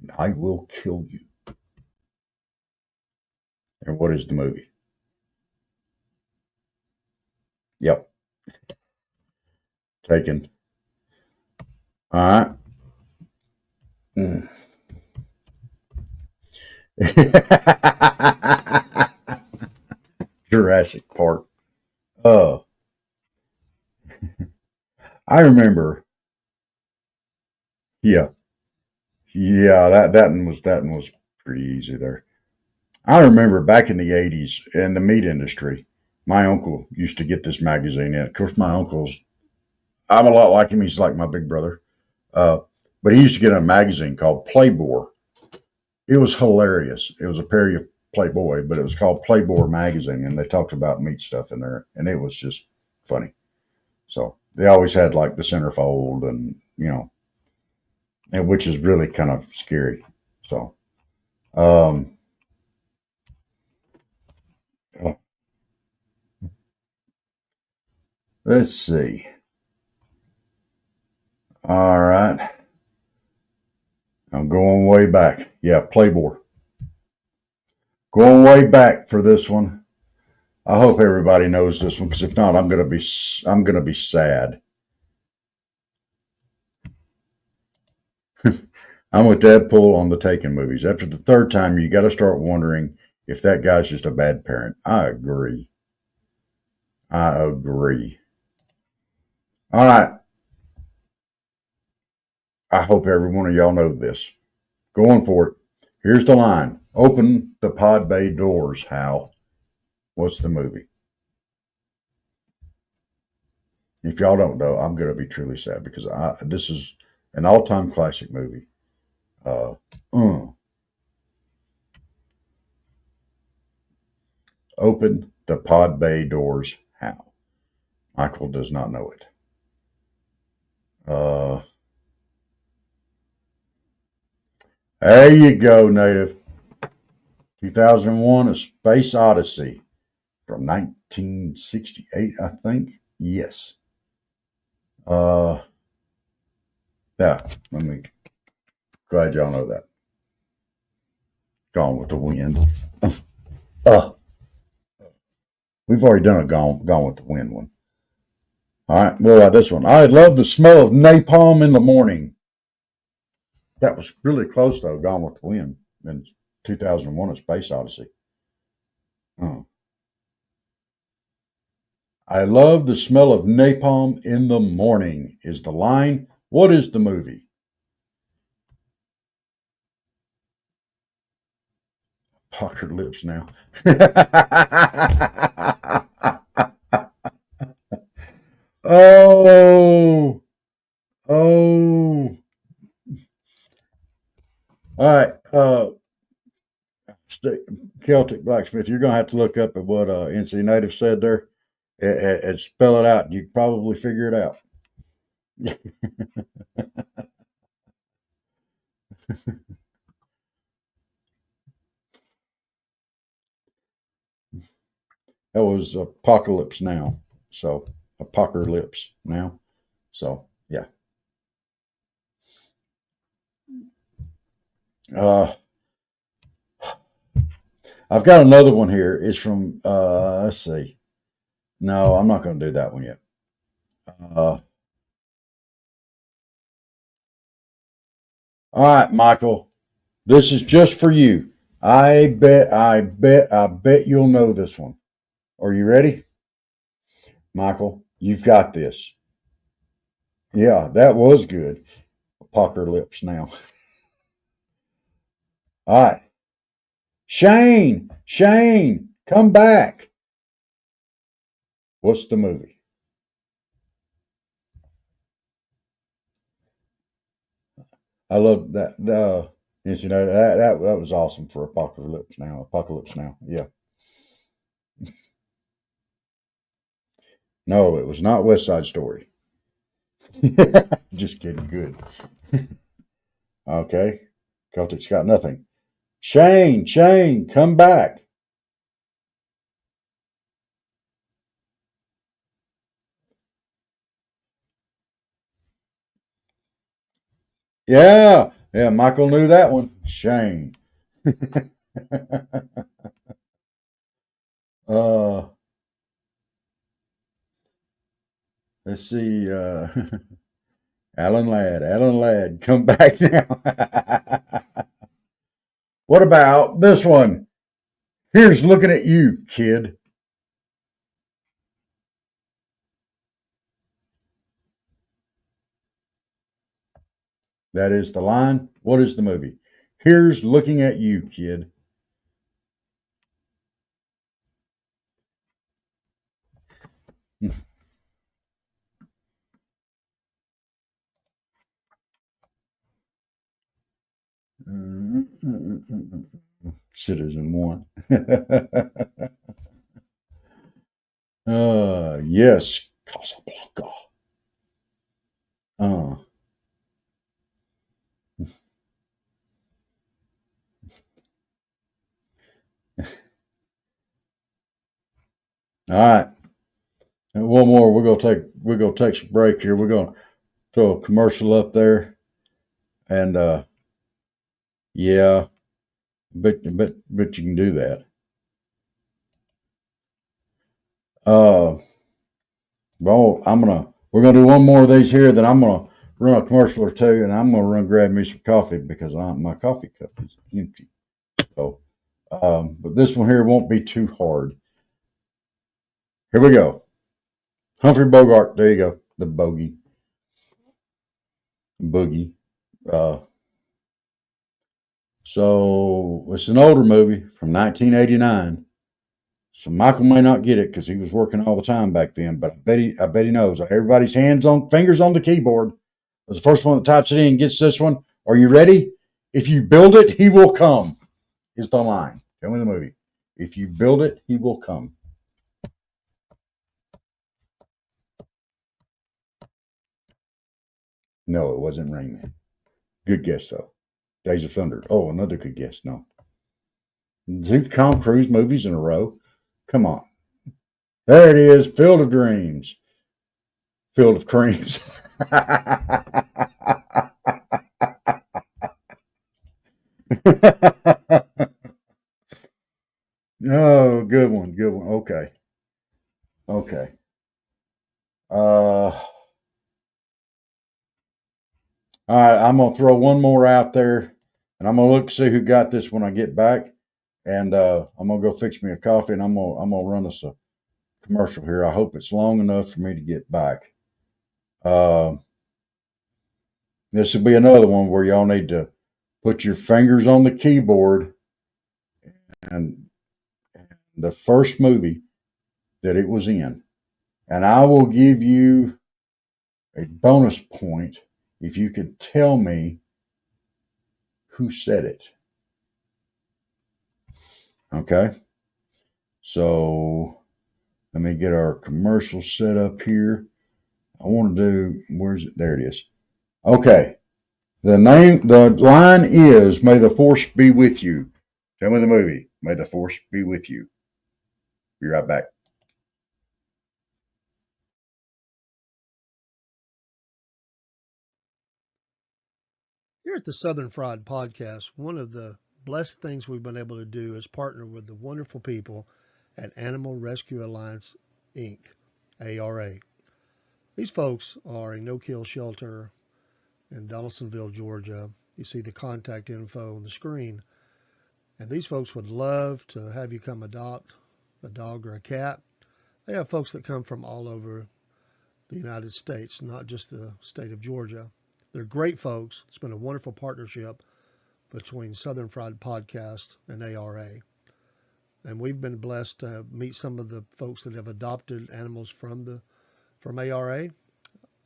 And I will kill you. And what is the movie? Yep, Taken. All right. Mm. Jurassic Park. Uh, I remember. Yeah, yeah. That one was pretty easy there. I remember back in the '80s in the meat industry. My uncle used to get this magazine in. Of course, my uncle's. I'm a lot like him. He's like my big brother. Uh, but he used to get a magazine called Playboy. It was hilarious. It was a parody of Playboy, but it was called Playboy magazine, and they talked about meat stuff in there, and it was just funny. So they always had like the centerfold, and and which is really kind of scary. So um, let's see. All right, I'm going way back. Yeah, Playboy. Going way back for this one. I hope everybody knows this one because if not, I'm gonna be sad. I'm with Deadpool on the Taken movies. After the third time, you got to start wondering if that guy's just a bad parent. I agree. I agree. All right. I hope every one of y'all know this. Going for it. Here's the line. Open the pod bay doors, Hal. What's the movie? If y'all don't know, I'm going to be truly sad because this is an all-time classic movie. Uh, uh, Open the pod bay doors, Hal. Michael does not know it. Uh, there you go, native. 2001: A Space Odyssey from 1968, I think. Yes. Uh, yeah. Let me. Glad y'all know that. Gone with the Wind. Uh, we've already done a Gone with the Wind one. All right. What about this one? I love the smell of napalm in the morning. That was really close though. Gone with the Wind in 2001: A Space Odyssey. Uh, I love the smell of napalm in the morning is the line. What is the movie? Puckered lips now. Oh, oh. All right. Celtic blacksmith, you're going to have to look up at what NC Native said there and spell it out. You can probably figure it out. That was Apocalypse Now. So, Apocalypse Now. So, yeah. Uh, I've got another one here. It's from, let's see. No, I'm not going to do that one yet. All right, Michael. This is just for you. I bet you'll know this one. Are you ready? Michael, you've got this. Yeah, that was good. Apocalypse Now. All right. Shane, come back. What's the movie? I love that. You know that was awesome for Apocalypse Now. Apocalypse Now. Yeah. No, it was not West Side Story. Just kidding. Good. Okay. Celtic's got nothing. Shane, come back. Yeah. Yeah, Michael knew that one. Shane. uh, let's see. Alan Ladd, come back now. What about this one? Here's looking at you, kid. That is the line. What is the movie? Here's looking at you, kid. Citizen one. Yes, Casablanca. Uh, all right. And one more. We're gonna take some break here. We're gonna throw a commercial up there, and yeah, but you can do that. Uh, well, we're gonna do one more of these here. Then I'm gonna run a commercial or two, and I'm gonna run grab me some coffee because my coffee cup is empty. So, but this one here won't be too hard. Here we go. Humphrey Bogart. There you go. The boogie. Uh, so it's an older movie from 1989. So Michael may not get it because he was working all the time back then, but I bet he knows. Everybody's fingers on the keyboard. Was the first one that types it in gets this one. Are you ready? If you build it, he will come. Is the line. Tell me the movie. If you build it, he will come. No, it wasn't Rain Man. Good guess though. Days of Thunder. Oh, another good guess. No. 2 Tom Cruise movies in a row. Come on. There it is. Field of Dreams. Field of Creams. Oh, good one. Good one. Okay. Okay. All right. I'm going to throw one more out there and I'm going to look see who got this when I get back. And I'm going to go fix me a coffee and I'm going to run us a commercial here. I hope it's long enough for me to get back. Uh, this will be another one where y'all need to put your fingers on the keyboard and the first movie that it was in. And I will give you a bonus point if you could tell me who said it. Okay. So let me get our commercial set up here. I want to do, where's it? There it is. Okay. The line is, May the Force be with you. Tell me the movie. May the Force be with you. Be right back. Here at the Southern Fried Podcast, one of the blessed things we've been able to do is partner with the wonderful people at Animal Rescue Alliance, Inc., ARA. These folks are a no-kill shelter in Donaldsonville, Georgia. You see the contact info on the screen. And these folks would love to have you come adopt a dog or a cat. They have folks that come from all over the United States, not just the state of Georgia. They're great folks. It's been a wonderful partnership between Southern Fried Podcast and ARA. And we've been blessed to meet some of the folks that have adopted animals from ARA.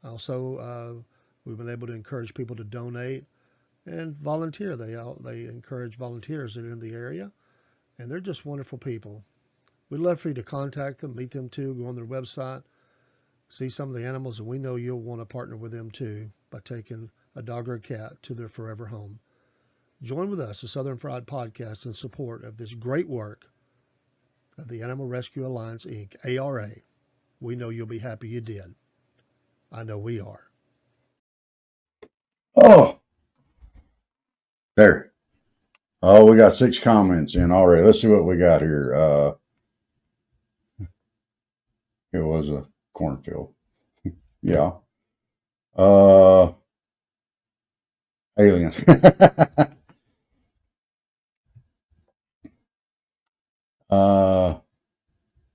Also, we've been able to encourage people to donate and volunteer. They encourage volunteers that are in the area, and they're just wonderful people. We'd love for you to contact them, meet them too, go on their website, See some of the animals, and we know you'll want to partner with them too by taking a dog or a cat to their forever home. Join with us, the Southern Fried Podcast, in support of this great work of the Animal Rescue Alliance, Inc., ARA. We know you'll be happy you did. I know we are. Oh, there. Oh, we got 6 comments in already. Let's see what we got here. It was a cornfield. Yeah. Alien.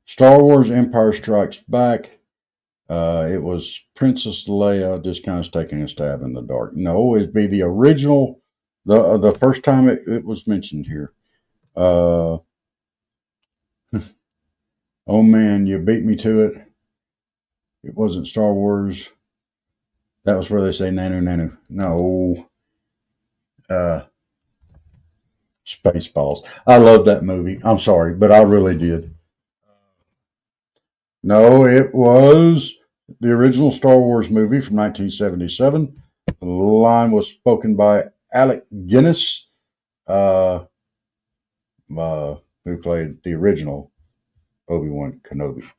Star Wars Empire Strikes Back. It was Princess Leia just kind of taking a stab in the dark. No, it'd be the original, the first time it was mentioned here. Oh man, you beat me to it. It wasn't Star Wars. That was where they say nanu nanu. No. Spaceballs. I love that movie. I'm sorry, but I really did. No, it was the original Star Wars movie from 1977. The line was spoken by Alec Guinness, who played the original Obi-Wan Kenobi.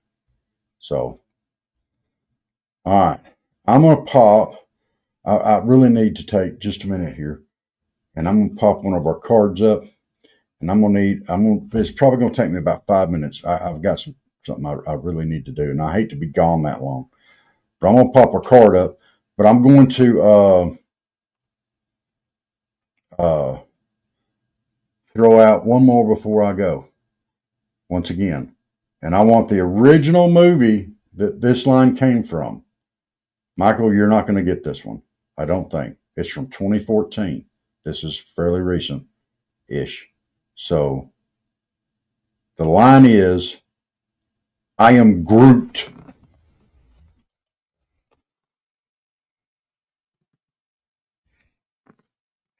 So, all right. I'm going to pop. I really need to take just a minute here. And I'm going to pop one of our cards up. And it's probably going to take me about 5 minutes. I've got something I really need to do. And I hate to be gone that long. But I'm going to pop a card up. But I'm going to throw out one more before I go. Once again. And I want the original movie that this line came from. Michael, you're not going to get this one. I don't think. It's from 2014. This is fairly recent-ish. So the line is, I am Groot.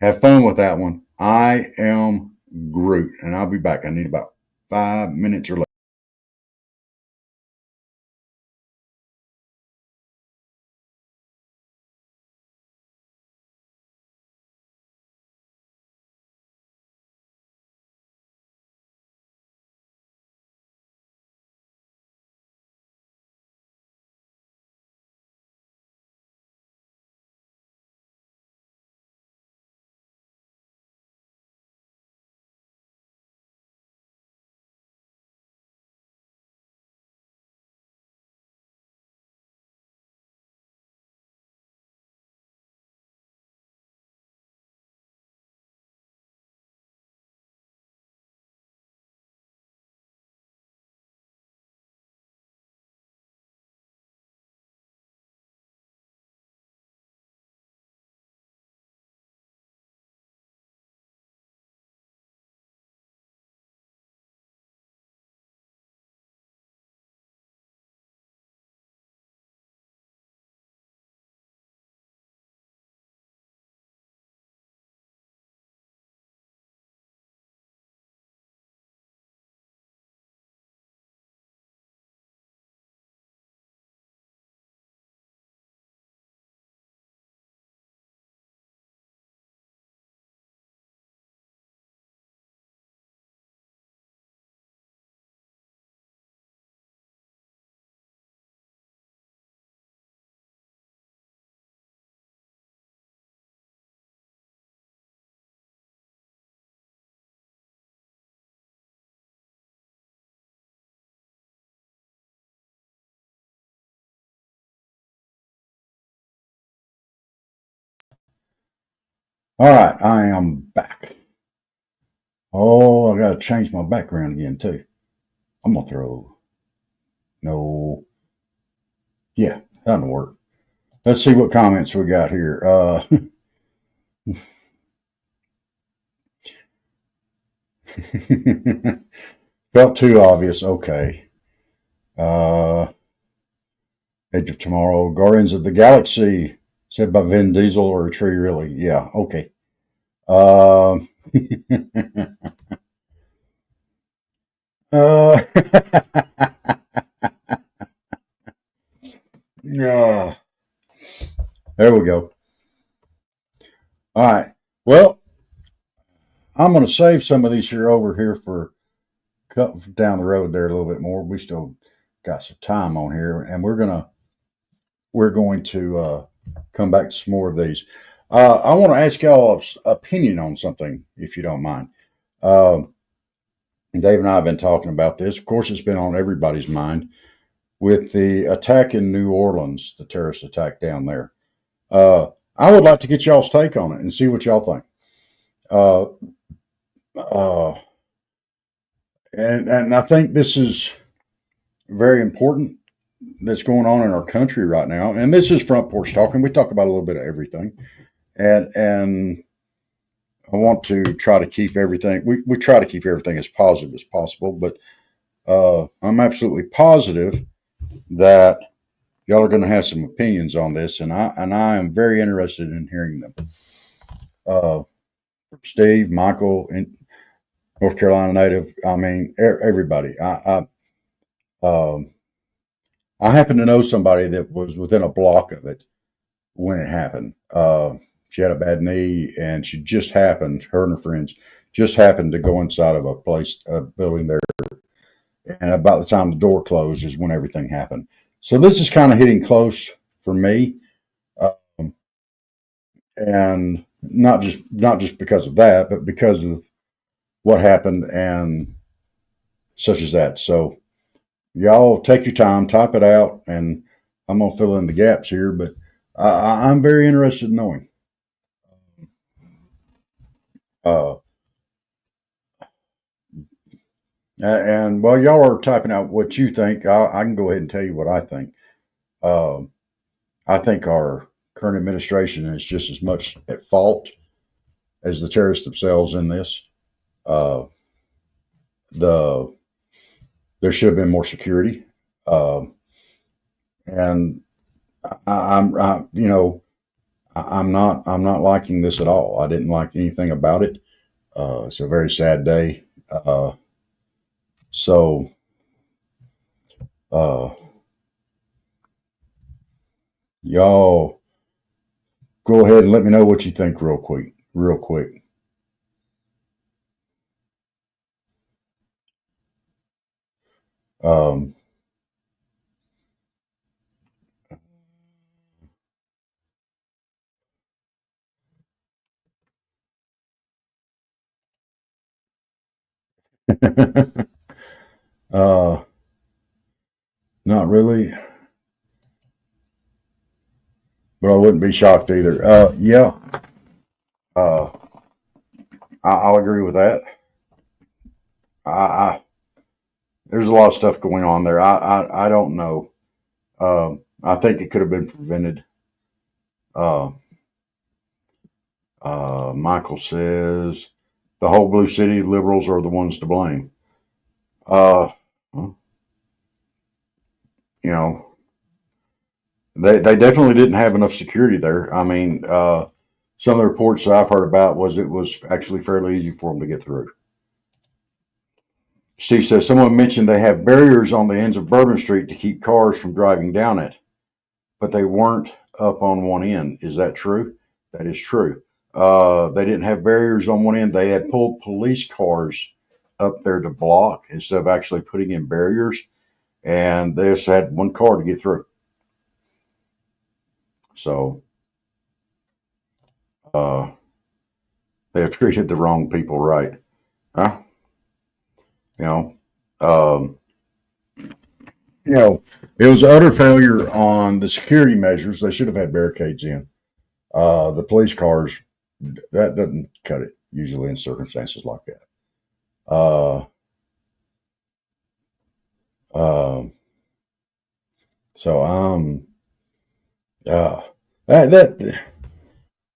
Have fun with that one. I am Groot. And I'll be back. I need about 5 minutes or less. All right, I am back. Oh, I got to change my background again, too. I'm going to throw. No. Yeah, that doesn't work. Let's see what comments we got here. Felt too obvious. Okay. Edge of Tomorrow. Guardians of the Galaxy. Said by Vin Diesel or a tree, really. Yeah, okay. Uh, Yeah. There we go. All right. Well, I'm going to save some of these here over here for down the road there a little bit more. We still got some time on here, and we're going to come back to some more of these. I want to ask y'all's opinion on something, if you don't mind. Dave and I have been talking about this. Of course, it's been on everybody's mind with the attack in New Orleans, the terrorist attack down there. I would like to get y'all's take on it and see what y'all think. Uh, uh, and I think this is very important that's going on in our country right now. And this is Front Porch Talking. We talk about a little bit of everything. And I want to try to keep everything, we try to keep everything as positive as possible, but I'm absolutely positive that y'all are going to have some opinions on this, and I am very interested in hearing them. Steve, Michael, and North Carolina native. I mean, everybody. I happen to know somebody that was within a block of it when it happened. She had a bad knee, and she just happened. Her and her friends just happened to go inside of a building there, and about the time the door closed is when everything happened. So this is kind of hitting close for me, and not just because of that, but because of what happened and such as that. So y'all take your time, type it out, and I'm gonna fill in the gaps here. But I'm very interested in knowing. Uh, and while y'all are typing out what you think, I can go ahead and tell you what I think. Uh, I think our current administration is just as much at fault as the terrorists themselves in this. Uh, the There should have been more security, and I'm not liking this at all. I didn't like anything about it. It's a very sad day. So uh, y'all go ahead and let me know what you think real quick. Real quick. Um, uh, Not really, but I wouldn't be shocked either. Yeah, uh, I'll agree with that. I There's a lot of stuff going on there. I don't know. I think it could have been prevented. Uh, Michael says the whole blue city liberals are the ones to blame. Uh, well, you know, they definitely didn't have enough security there. I mean, some of the reports that I've heard about was it was actually fairly easy for them to get through. Steve says someone mentioned they have barriers on the ends of Bourbon Street to keep cars from driving down it, but they weren't up on one end. Is that true? That is true. They didn't have barriers on one end. They had pulled police cars up there to block instead of actually putting in barriers, and they just had one car to get through. So uh, they have treated the wrong people right. Huh? You know, um, it was utter failure on the security measures. They should have had barricades in. The police cars, that doesn't cut it usually in circumstances like that. Uh, uh, so uh, that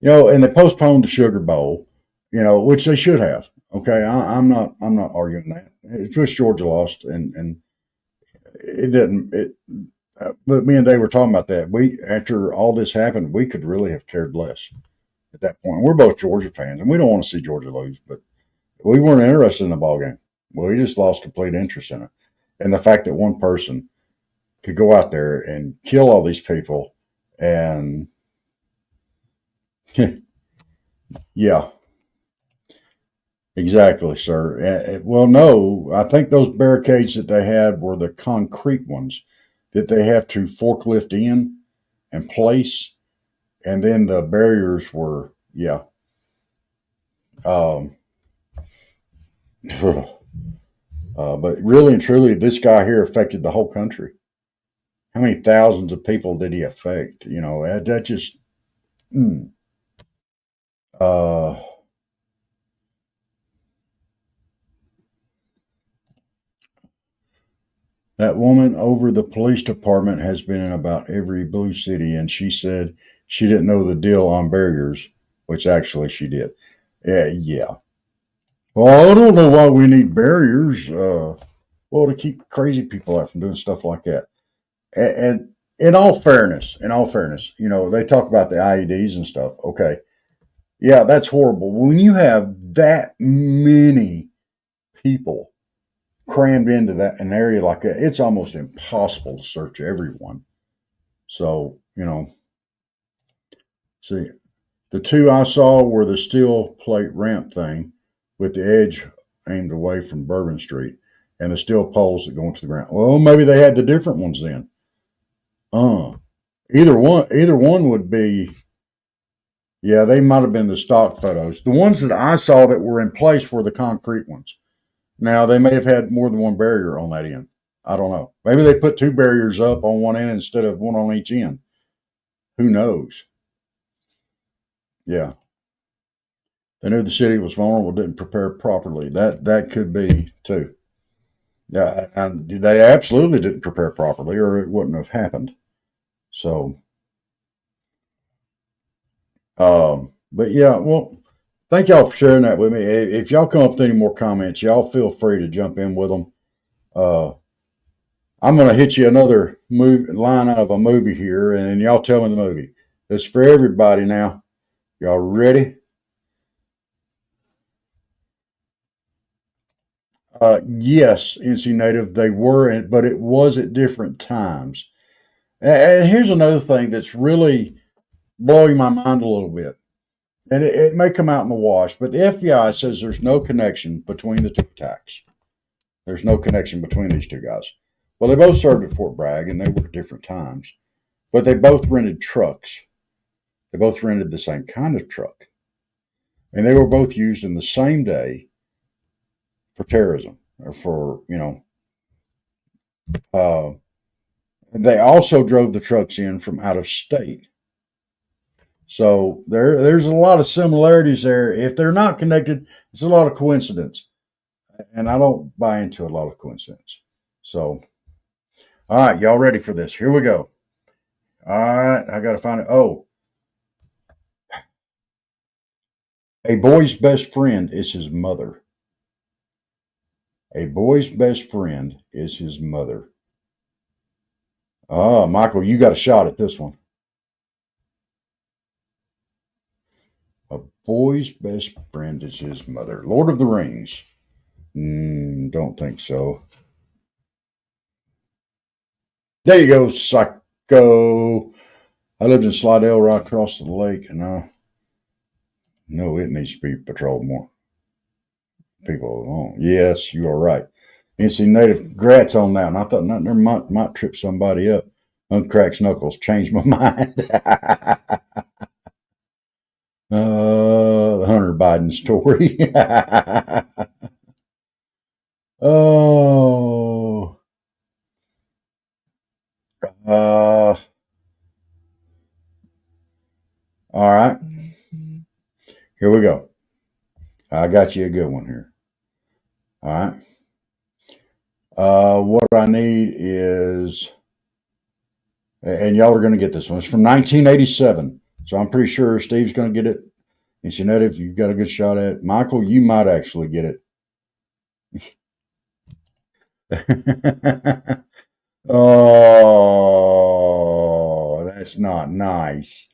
and they postponed the Sugar Bowl, which they should have. Okay, I'm not arguing that. It's just Georgia lost, and it didn't. But me and Dave were talking about that. We After all this happened, we could really have cared less at that point. We're both Georgia fans, and we don't want to see Georgia lose, but we weren't interested in the ball game. We just lost complete interest in it, and the fact that one person could go out there and kill all these people. And yeah, exactly, sir. Well, no, I think those barricades that they had were the concrete ones that they have to forklift in and place. And then the barriers were, yeah. Um, but really and truly, this guy here affected the whole country. How many thousands of people did he affect? You know, that just, mm. uh, that woman over the police department has been in about every blue city, and she said she didn't know the deal on barriers, which actually she did. Yeah. Well, I don't know why we need barriers. Well, to keep crazy people out from doing stuff like that. And in all fairness, you know, they talk about the IEDs and stuff. Okay. Yeah, that's horrible. When you have that many people crammed into that an area like that, it's almost impossible to search everyone. So, you know, see, the two I saw were the steel plate ramp thing with the edge aimed away from Bourbon Street and the steel poles that go into the ground. Well, maybe they had the different ones then. Uh, either one would be. Yeah, they might have been the stock photos. The ones that I saw that were in place were the concrete ones. Now they may have had more than one barrier on that end. I don't know. Maybe they put two barriers up on one end instead of one on each end. Who knows? Yeah. They knew the city was vulnerable, didn't prepare properly. That could be too. Yeah, and they absolutely didn't prepare properly, or it wouldn't have happened. So, but yeah, well, thank y'all for sharing that with me. If y'all come up with any more comments, y'all feel free to jump in with them. Uh, I'm going to hit you another line out of a movie here, and y'all tell me the movie. It's for everybody now. Y'all ready? Yes, NC Native, they were, but it was at different times. And here's another thing that's really blowing my mind a little bit. And it may come out in the wash, but the FBI says there's no connection between the two attacks. There's no connection between these two guys. Well, they both served at Fort Bragg, and they were at different times, but they both rented trucks. They both rented the same kind of truck, and they were both used in the same day for terrorism or for, you know, they also drove the trucks in from out of state. So there's a lot of similarities there. If they're not connected, it's a lot of coincidence. And I don't buy into a lot of coincidence. So, all right, y'all ready for this? Here we go. All right, I got to find it. Oh, a boy's best friend is his mother. A boy's best friend is his mother. Oh, Michael, you got a shot at this one. A boy's best friend is his mother. Lord of the Rings. Don't think so. There you go, psycho. I lived in Slidell right across the lake, and I know it needs to be patrolled more. People alone. Yes, you are right. NC Native, grats on that. And I thought, there might trip somebody up. Uncracks knuckles, changed my mind. The Hunter Biden story. Oh. All right. Here we go. I got you a good one here. All right. What I need is, and y'all are going to get this one. It's from 1987. So I'm pretty sure Steve's going to get it. NC Native, you've got a good shot at it. Michael, you might actually get it. Oh, that's not nice.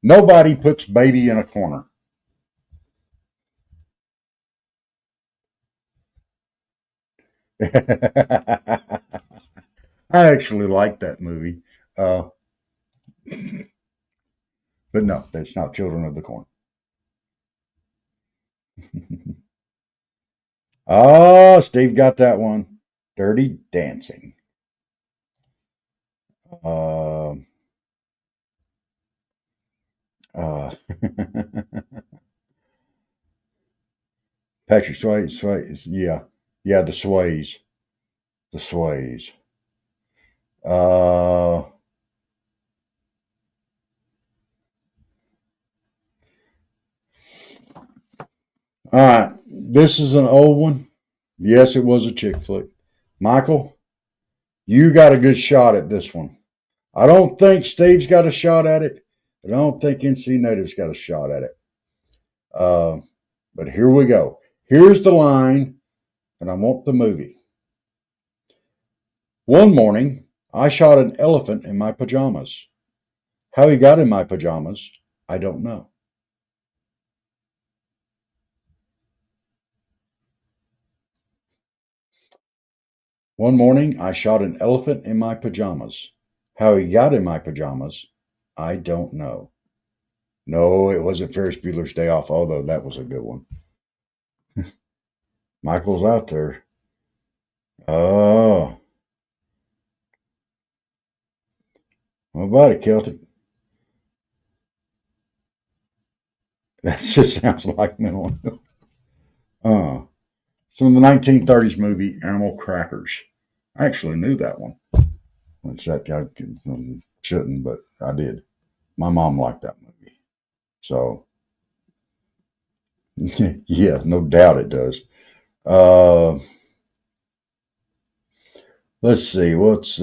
Nobody puts baby in a corner. I actually like that movie. But no, that's not Children of the Corn. Oh, Steve got that one. Dirty Dancing. Uh, uh, Patrick Swayze, yeah, yeah, the Sways, the Sways. All right, this is an old one. Yes, it was a chick flick. Michael, you got a good shot at this one. I don't think Steve's got a shot at it. I don't think NC Native's got a shot at it. Uh, but here we go. Here's the line, and I want the movie. One morning, I shot an elephant in my pajamas. How he got in my pajamas, I don't know. One morning, I shot an elephant in my pajamas. How he got in my pajamas, I don't know. No, it wasn't Ferris Bueller's Day Off, although that was a good one. Michael's out there. Oh, what about it, Celtic? That just sounds like mental. Uh, from the 1930s movie Animal Crackers. I actually knew that one. Which I shouldn't, but I did. My mom liked that movie. So, yeah, no doubt it does. Uh, let's see. Let's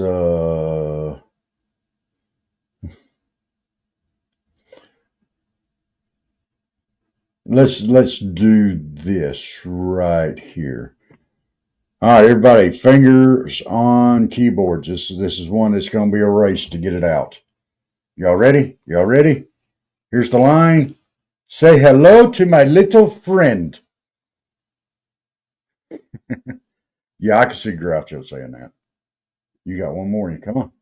do this right here. All right, everybody, fingers on keyboards. This is one that's going to be a race to get it out. Y'all ready? Y'all ready? Here's the line. Say hello to my little friend. Yeah, I can see Groucho saying that. You got one more. Come on.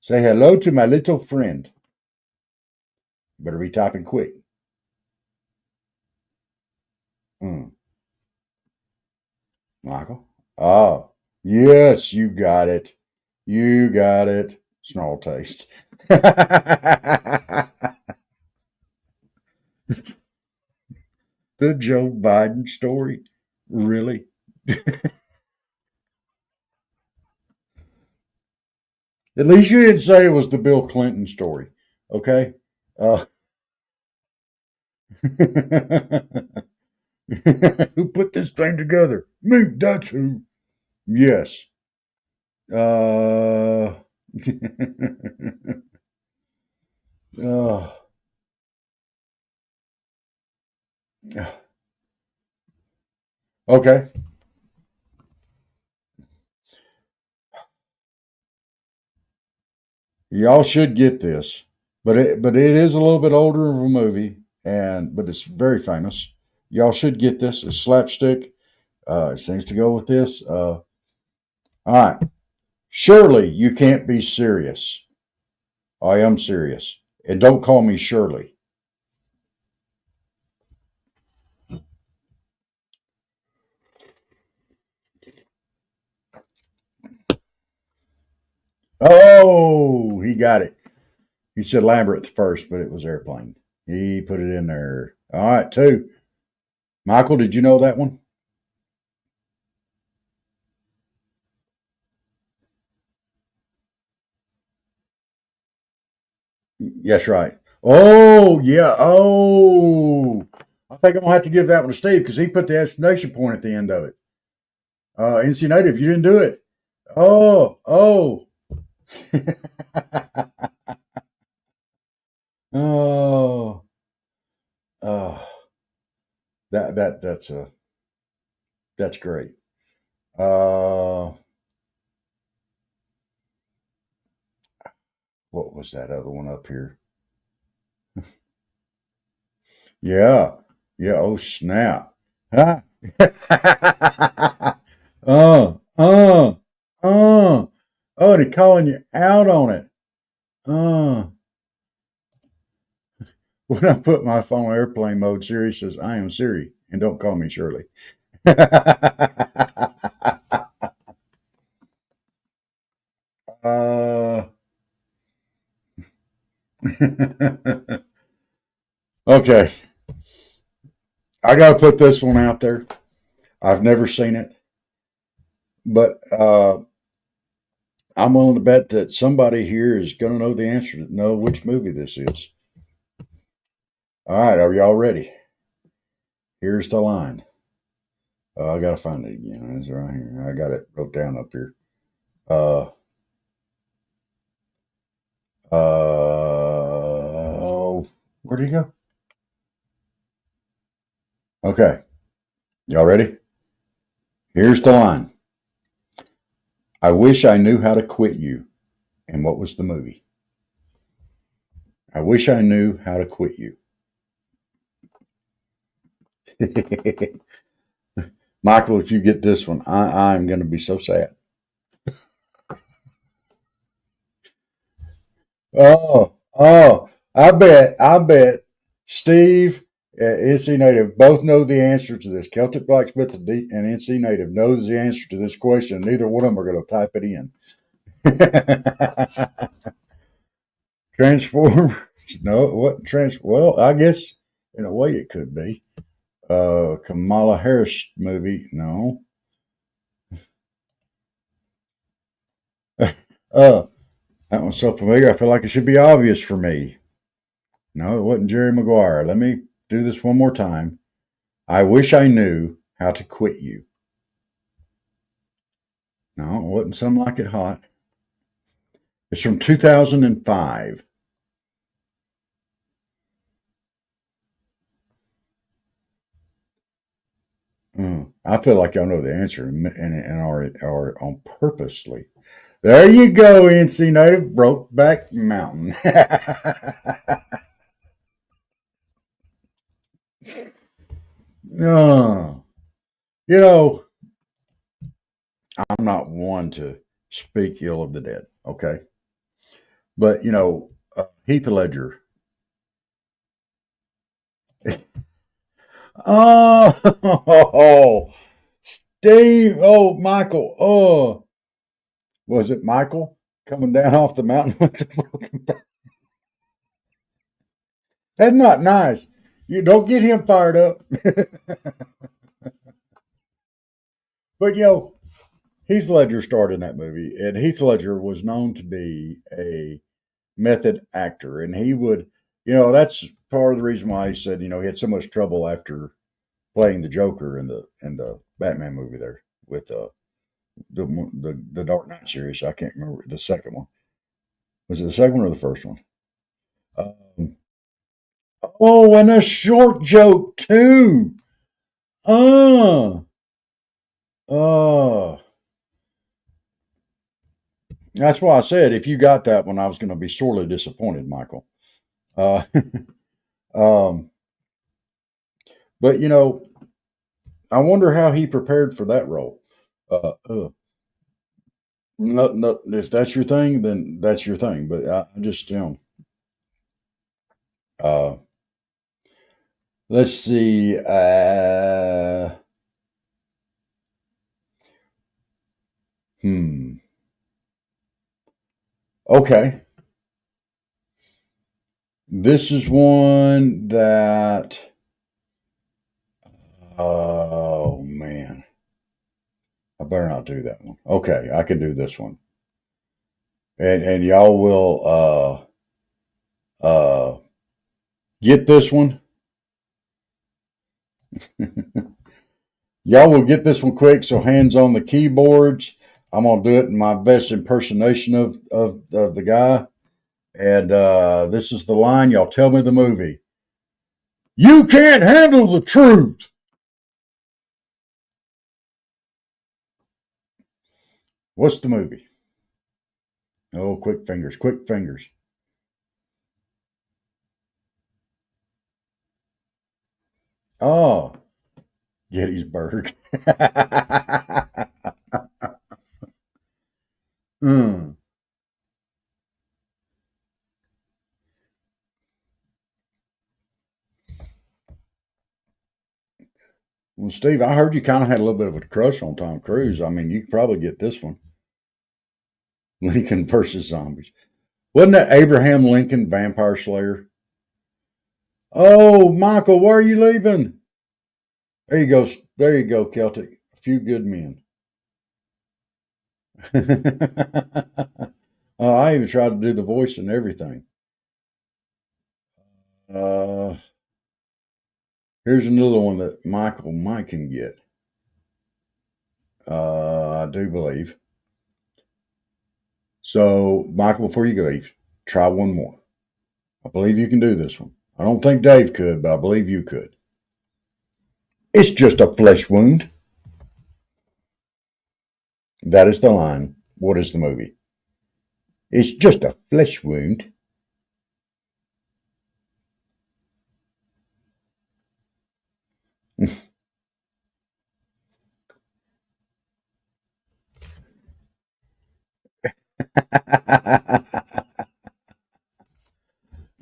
Say hello to my little friend. You better be typing quick. Michael? Oh, yes, you got it. You got it. Snarl taste. The Joe Biden story? Really? At least you didn't say it was the Bill Clinton story. Okay? Who put this thing together? Me, that's who. Yes. Uh, uh, okay. Y'all should get this, but it is a little bit older of a movie, but it's very famous. Y'all should get this. It's slapstick. It seems to go with this. All right. Surely you can't be serious. I am serious, and don't call me Shirley. Oh, he got it. He said Lambert first, but it was airplane. He put it in there. All right, two. Michael, did you know that one? That's right. Oh, yeah. Oh, I think I'm gonna have to give that one to Steve because he put the exclamation point at the end of it. NC Native, you didn't do it. Oh, oh, oh, oh. That's great. Uh, what was that other one up here? Yeah, yeah. Oh snap! Huh? Oh, and he's calling you out on it. Oh. When I put my phone on airplane mode, Siri says, I am Siri, and don't call me Shirley. Okay. I got to put this one out there. I've never seen it, but I'm willing to bet that somebody here is going to know the answer to know which movie this is. All right. Are y'all ready? Here's the line. I got to find it again. It's right here. I got it wrote down up here. Oh, where'd he go? Okay. Y'all ready? Here's the line. I wish I knew how to quit you. And what was the movie? I wish I knew how to quit you. Michael, if you get this one, I'm going to be so sad. I bet Steve, NC Native, both know the answer to this. Celtic Blacksmith and NC Native knows the answer to this question. Neither one of them are going to type it in. Transformers? No, what well, I guess in a way it could be. Kamala Harris movie? No. That one's so familiar. I feel like it should be obvious for me. No, it wasn't Jerry Maguire. Let me do this one more time. I wish I knew how to quit you. No, it wasn't Some Like It Hot. It's from 2005. I feel like y'all know the answer and are on purposely. There you go, NC Native, Brokeback Mountain. No, you know, I'm not one to speak ill of the dead, okay? But, Heath Ledger. Oh, Steve. Oh, Michael. Oh, was it Michael coming down off the mountain with the broken back? That's not nice. You don't get him fired up. But, Heath Ledger starred in that movie, and Heath Ledger was known to be a method actor, and he would, that's part of the reason why he said, he had so much trouble after playing the Joker in the Batman movie there with the Dark Knight series. I can't remember the second one. Was it the second one or the first one? Um, oh, and a short joke too. Uh, uh. That's why I said if you got that one, I was going to be sorely disappointed, Michael. Uh, um, but I wonder how he prepared for that role. No, if that's your thing, then that's your thing. But I just, uh, let's see. Okay. This is one that, oh man, I better not do that one. Okay, I can do this one, and y'all will get this one. Y'all will get this one quick. So hands on the keyboards. I'm gonna do it in my best impersonation of the guy. And this is the line. Y'all tell me the movie. You can't handle the truth. What's the movie? Oh, quick fingers, quick fingers. Oh, Gettysburg. Well, Steve, I heard you kind of had a little bit of a crush on Tom Cruise. I mean, you could probably get this one. Lincoln versus zombies. Wasn't that Abraham Lincoln Vampire Slayer? Oh, Michael, where are you leaving? There you go. There you go, Celtic. A few good men. I even tried to do the voice and everything. Uh, Here's another one that Michael might can get. I do believe. So, Michael, before you leave, try one more. I believe you can do this one. I don't think Dave could, but I believe you could. It's just a flesh wound. That is the line. What is the movie? It's just a flesh wound.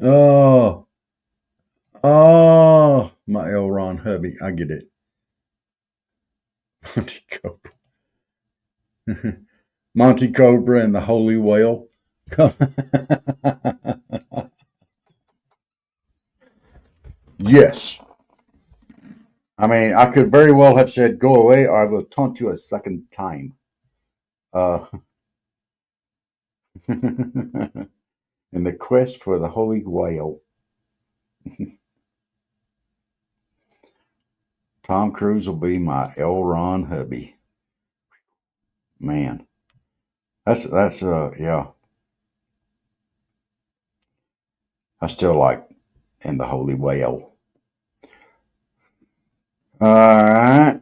Oh, oh, my L. Ron hubby. I get it. Monty Cobra. Monty Cobra and the Holy Whale. Yes. I mean, I could very well have said, go away, or I will taunt you a second time. In the quest for the Holy Whale. Tom Cruise will be my L. Ron hubby. Man, that's yeah. I still like in the Holy Whale. All right.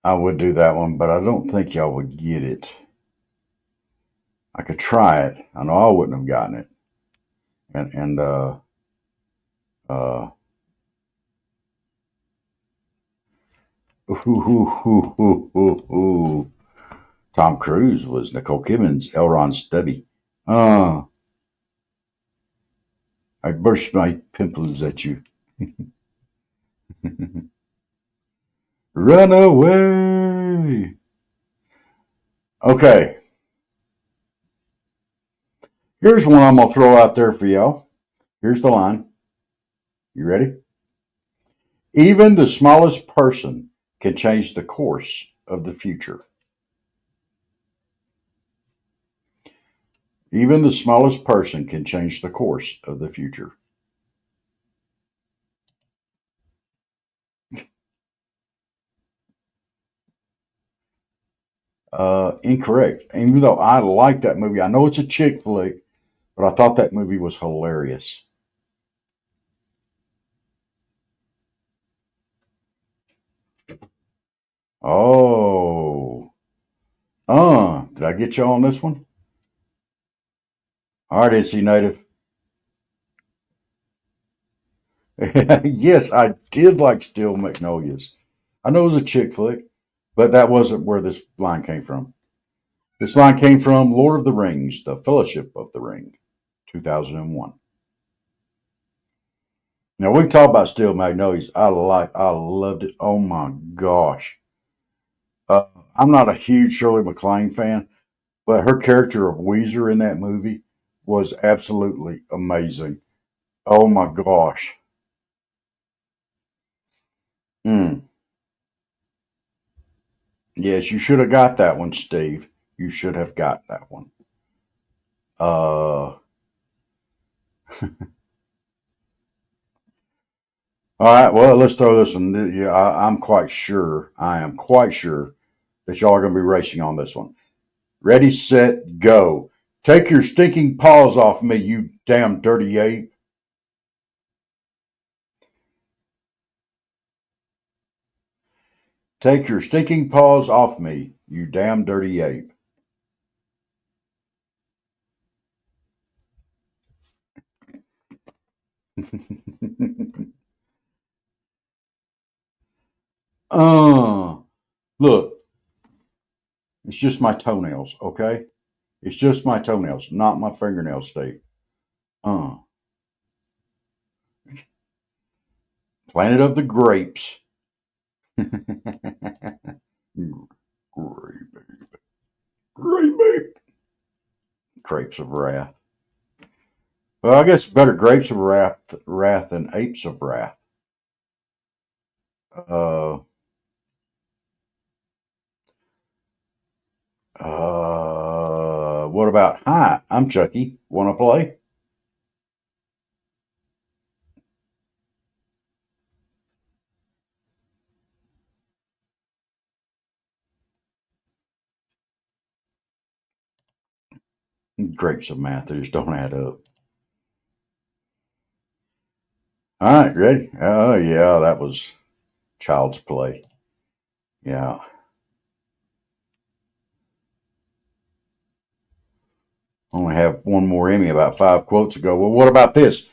I would do that one, but I don't think y'all would get it. I could try it. I know I wouldn't have gotten it. And uh ooh, Tom Cruise was Nicole Kidman's L. Ron Stubby. I burst my pimples at you. Run away. Okay. Here's one I'm going to throw out there for y'all. Here's the line. You ready? Even the smallest person can change the course of the future. Even the smallest person can change the course of the future. Incorrect. Even though I like that movie, I know it's a chick flick, but I thought that movie was hilarious. Oh, did I get you on this one? All right, is he native? Yes, I did like Steel Magnolias. I know it was a chick flick, but that wasn't where this line came from. This line came from Lord of the Rings, The Fellowship of the Ring, 2001. Now we can talk about Steel Magnolias. I loved it. Oh my gosh. I'm not a huge Shirley MacLaine fan, but her character of Weezer in that movie was absolutely amazing. Oh my gosh. Mm. Yes, you should have got that one, Steve. You should have got that one. All right, well, let's throw this one. Yeah, I'm quite sure. I am quite sure that y'all are going to be racing on this one. Ready, set, go. Take your stinking paws off me, you damn dirty ape. Take your stinking paws off me, you damn dirty ape. uh, Look, it's just my toenails, okay? It's just my toenails, not my fingernails, Steve. Planet of the Grapes. Grape, baby. Grapes of Wrath. Well, I guess better Grapes of Wrath than Apes of Wrath. What about, hi, I'm Chucky. Want to play? Grapes of Matthews don't add up. All right, ready? Oh, yeah, that was Child's Play. Yeah. Only have one more in me about 5 quotes ago. Well, what about this?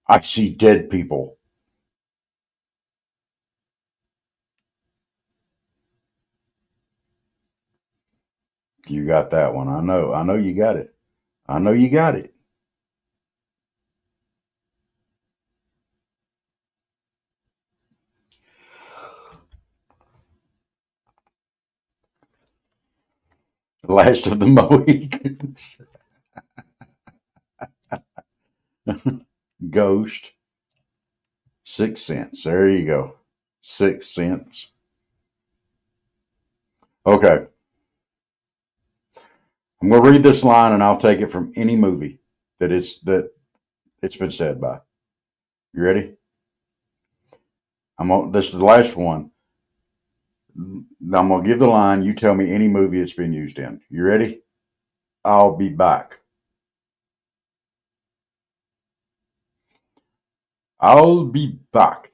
I see dead people. You got that one. I know. I know you got it. I know you got it. Last of the Mohicans. Ghost. 6 cents. There you go. 6 cents. Okay. I'm going to read this line and I'll take it from any movie that it's been said by. You ready? This is the last one. I'm going to give the line. You tell me any movie it's been used in. You ready? I'll be back. I'll be back.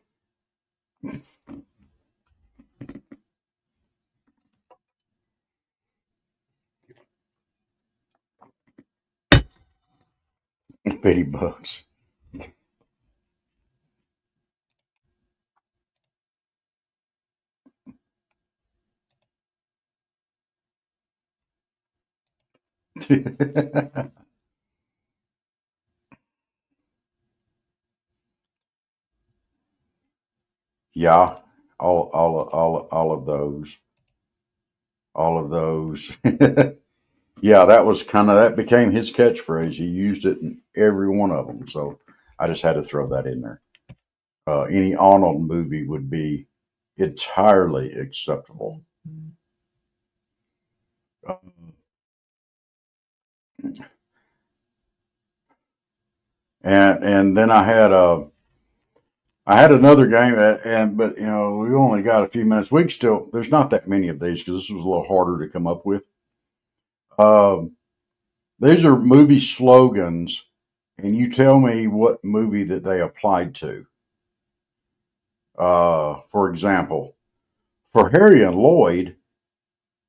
Betty Bucks. Yeah, all of those. All of those. Yeah, that became his catchphrase. He used it in every one of them. So I just had to throw that in there. Any Arnold movie would be entirely acceptable. And then I had another game, but we only got a few minutes. There's not that many of these because this was a little harder to come up with. These are movie slogans, and you tell me what movie that they applied to. For example, for Harry and Lloyd,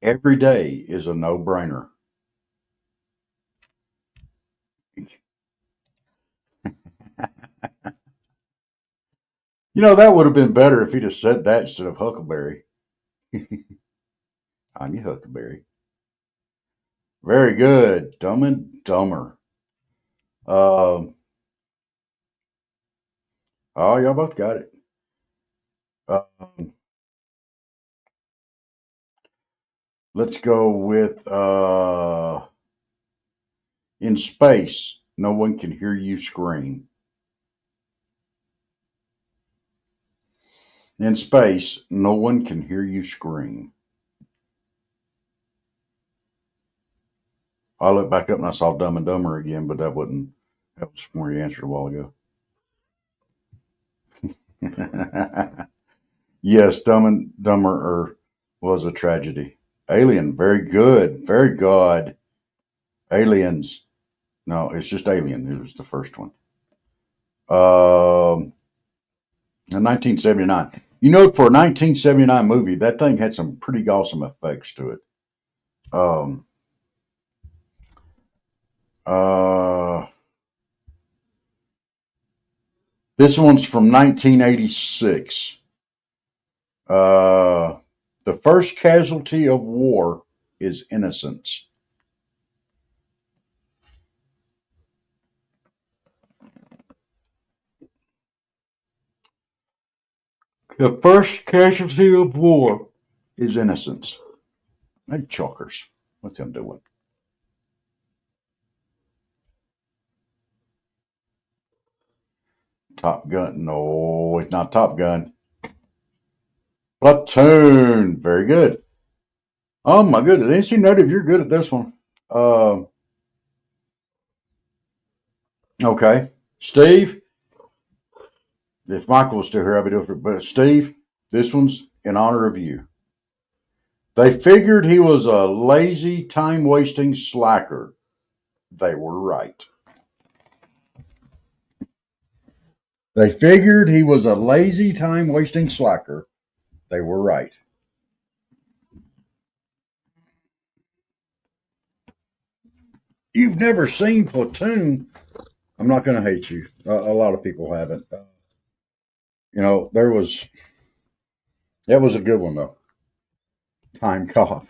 every day is a no-brainer. That would have been better if he'd have said that instead of Huckleberry. I'm your Huckleberry. Very good. Dumb and Dumber. Oh, y'all both got it. Let's go with in space, no one can hear you scream. In space, no one can hear you scream. I looked back up and I saw Dumb and Dumber again, but that was from where you answered a while ago. Yes, Dumb and Dumber was a tragedy. Alien, very good. Very good. Aliens. No, it's just Alien. It was the first one. In 1979. For a 1979 movie, that thing had some pretty awesome effects to it. This one's from 1986. The first casualty of war is innocence. The first casualty of war is innocence. Hey, chokers. What's him doing? Top Gun. No, it's not Top Gun. Platoon. Very good. Oh my goodness. NC Native, you're good at this one. Okay. Steve, if Michael was still here, I'd be doing it. But Steve, this one's in honor of you. They figured he was a lazy, time wasting slacker. They were right. They figured he was a lazy, time wasting slacker. They were right. You've never seen Platoon. I'm not going to hate you. A lot of people haven't. That was a good one, though. Time Cop.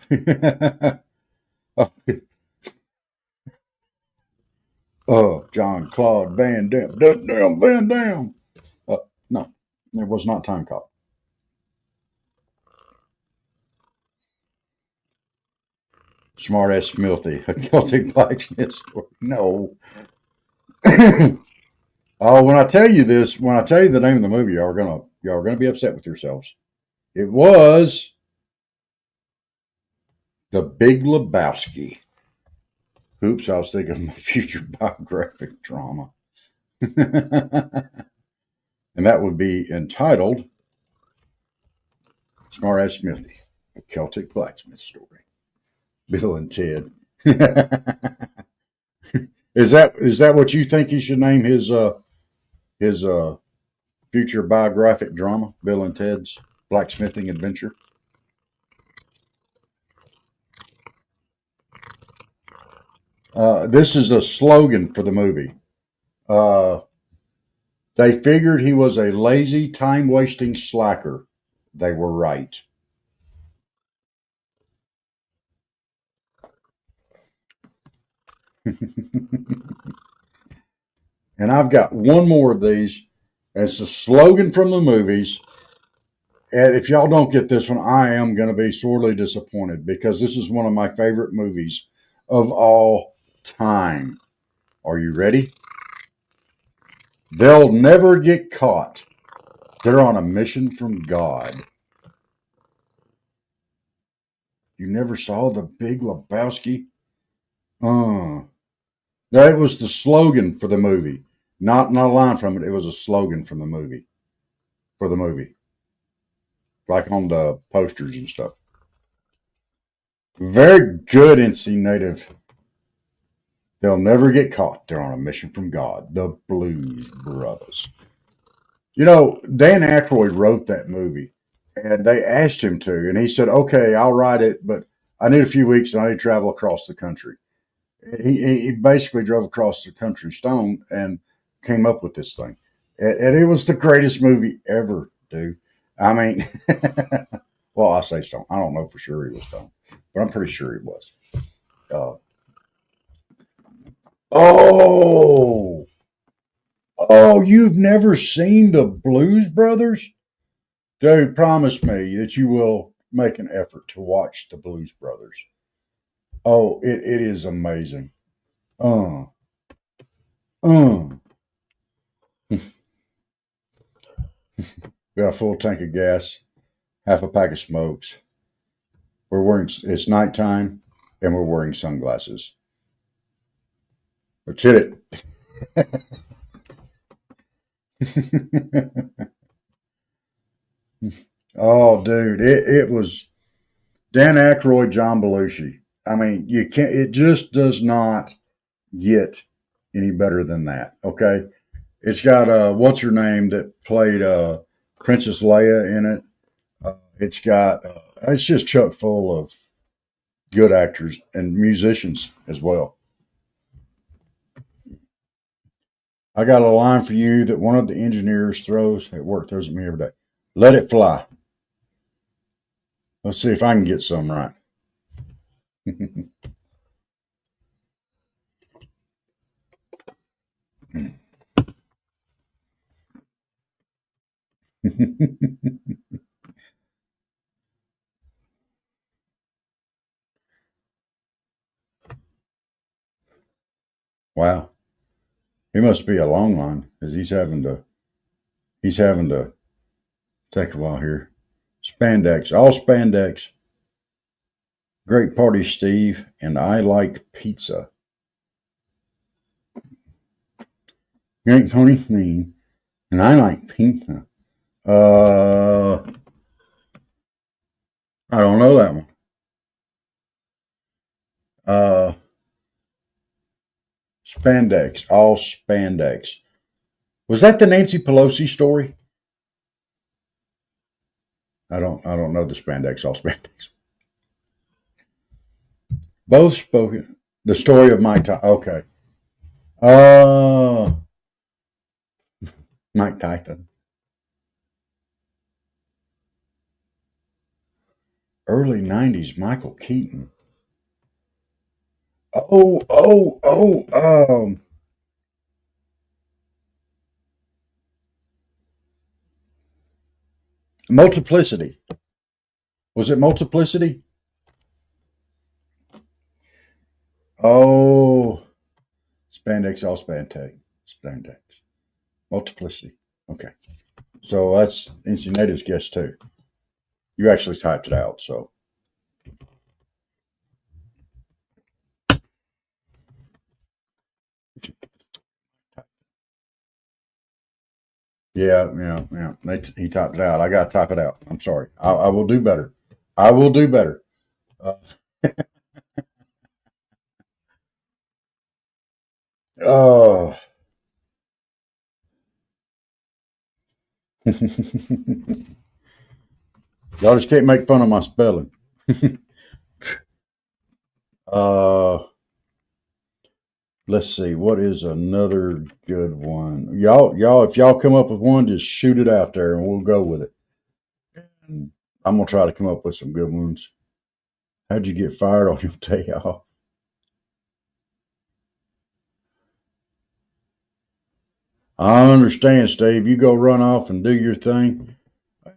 John Claude Van Damme. Damn, Van Damme. No, it was not Time Cop. Smart ass Smithy, a Celtic blacksmith story. No. Oh, when I tell you the name of the movie, y'all are gonna be upset with yourselves. It was The Big Lebowski. Oops, I was thinking of my future biographic drama. And that would be entitled Smart Ass Smithy, a Celtic blacksmith story. Bill and Ted. Is that what you think he should name his future biographic drama, Bill and Ted's Blacksmithing Adventure? This is a slogan for the movie. They figured he was a lazy, time-wasting slacker. They were right. And I've got one more of these. It's a slogan from the movies. And if y'all don't get this one, I am going to be sorely disappointed because this is one of my favorite movies of all time. Are you ready? They'll never get caught. They're on a mission from God. You never saw The Big Lebowski? That was the slogan for the movie. Not a line from it. It was a slogan from the movie. For the movie. Like on the posters and stuff. Very good, NC Native. They'll never get caught. They're on a mission from God. The Blues Brothers. Dan Aykroyd wrote that movie, and they asked him to, and he said, "Okay, I'll write it, but I need a few weeks, and I need to travel across the country." He basically drove across the country stoned and came up with this thing, and it was the greatest movie ever, dude. I mean, well, I say stoned. I don't know for sure he was stoned, but I'm pretty sure he was. Uh, oh, you've never seen the Blues Brothers? Dude, promise me that you will make an effort to watch the Blues Brothers. Oh, it is amazing. Uh, uh. Got a full tank of gas, half a pack of smokes. It's nighttime, and we're wearing sunglasses. Let's hit it. Oh, dude, it was Dan Aykroyd, John Belushi. I mean, you can't. It just does not get any better than that. Okay, it's got what's her name that played Princess Leia in it. It's just chock full of good actors and musicians as well. I got a line for you that one of the engineers throws at work, throws at me every day. Let it fly. Let's see if I can get some right. Wow. He must be a long line because he's having to take a while here. Spandex, all spandex. Great party, Steve, and I like pizza. Great party, Steve, and I like pizza. I don't know that one. Uh, Spandex, all spandex. Was that the Nancy Pelosi story? I don't know the spandex, all spandex. Both spoken. The story of Mike Tyson. Okay. Uh, Mike Tyson. Early 90s, Michael Keaton. Oh. Multiplicity. Was it Multiplicity? Oh, spandex, all spandex. Multiplicity. Okay. So that's NC Native's guess too. You actually typed it out, so. Yeah. He typed it out. I got to type it out. I'm sorry. I will do better. I will do better. Uh, oh. Y'all just can't make fun of my spelling. uh, let's see. What is another good one? Y'all, if y'all come up with one, just shoot it out there and we'll go with it. And I'm gonna try to come up with some good ones. How'd you get fired on your day off? I understand, Steve. You go run off and do your thing.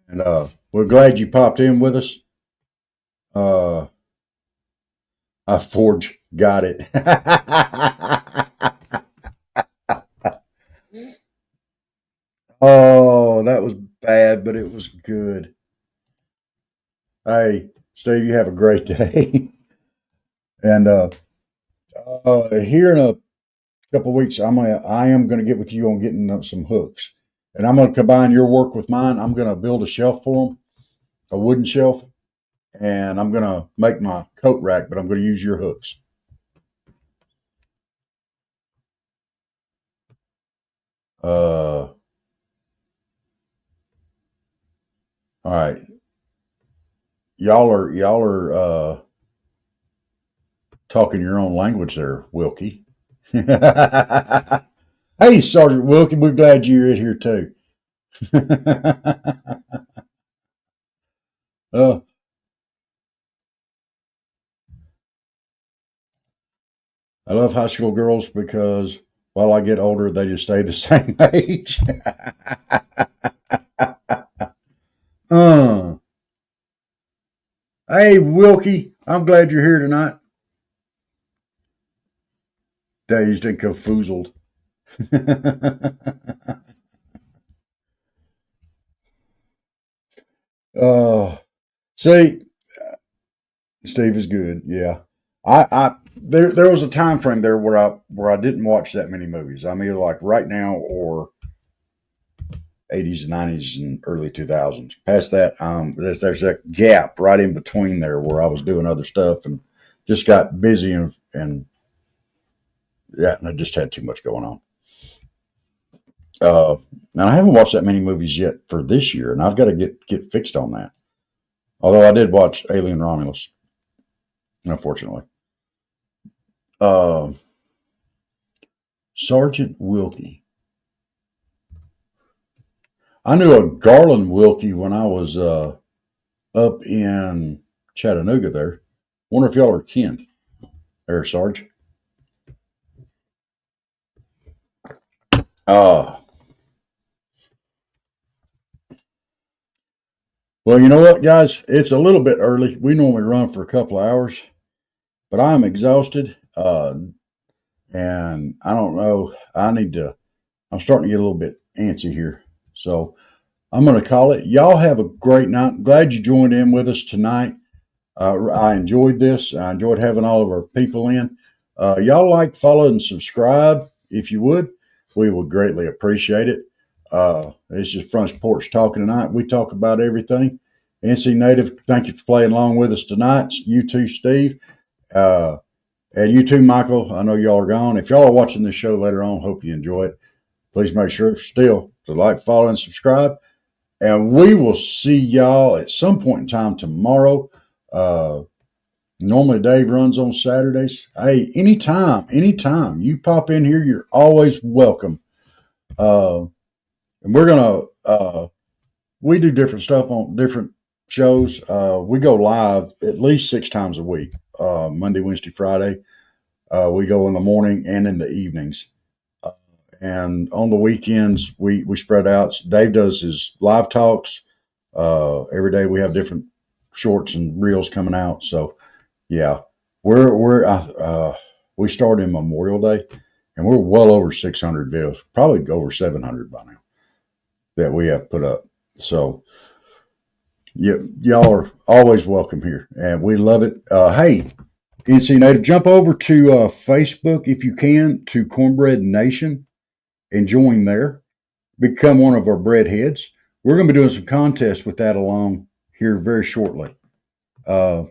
And we're glad you popped in with us. Uh, I Forge got it. Oh, that was bad, but it was good. Hey, Steve, you have a great day. And here in a couple of weeks, I am gonna get with you on getting some hooks, and I'm gonna combine your work with mine. I'm gonna build a shelf for them, a wooden shelf, and I'm gonna make my coat rack, but I'm gonna use your hooks. All right, y'all are talking your own language there, Wilkie. Hey, Sergeant Wilkie, we're glad you're in here too. uh, I love high school girls because while I get older, they just stay the same age. uh, hey, Wilkie, I'm glad you're here tonight. Dazed and confoozled. uh, see, Steve is good. Yeah, there was a time frame there where I didn't watch that many movies. I'm either like right now or 80s and 90s and early 2000s. Past that, there's that gap right in between there where I was doing other stuff and just got busy and yeah, and I just had too much going on. Now I haven't watched that many movies yet for this year, and I've got to get fixed on that. Although I did watch Alien Romulus, unfortunately. Uh, Sergeant Wilkie. I knew a Garland Wilkie when I was up in Chattanooga there. Wonder if y'all are kin there, Sarge. Uh, Well, you know what, guys? It's a little bit early. We normally run for a couple of hours, but I'm exhausted. And I don't know. I'm starting to get a little bit antsy here. So I'm going to call it. Y'all have a great night. Glad you joined in with us tonight. I enjoyed this. I enjoyed having all of our people in. Y'all like, follow, and subscribe if you would. We would greatly appreciate it. This is Front Porch Talking tonight. We talk about everything. NC Native, thank you for playing along with us tonight. You too, Steve. And you too, Michael. I know y'all are gone. If y'all are watching this show later on, hope you enjoy it. Please make sure still to like, follow, and subscribe. And we will see y'all at some point in time tomorrow. Normally Dave runs on Saturdays. Hey, anytime you pop in here, you're always welcome. And we're gonna we do different stuff on different shows. We go live at least 6 times a week. Monday, Wednesday, Friday. We go in the morning and in the evenings. And on the weekends, we spread out. Dave does his live talks. Every day we have different shorts and reels coming out. So, yeah, we started Memorial Day, and we're well over 600 videos, probably over 700 by now that we have put up. So, y'all are always welcome here, and we love it. Hey, NC Native, jump over to Facebook if you can to Cornbread Nation and join there. Become one of our bread heads. We're going to be doing some contests with that along here very shortly. And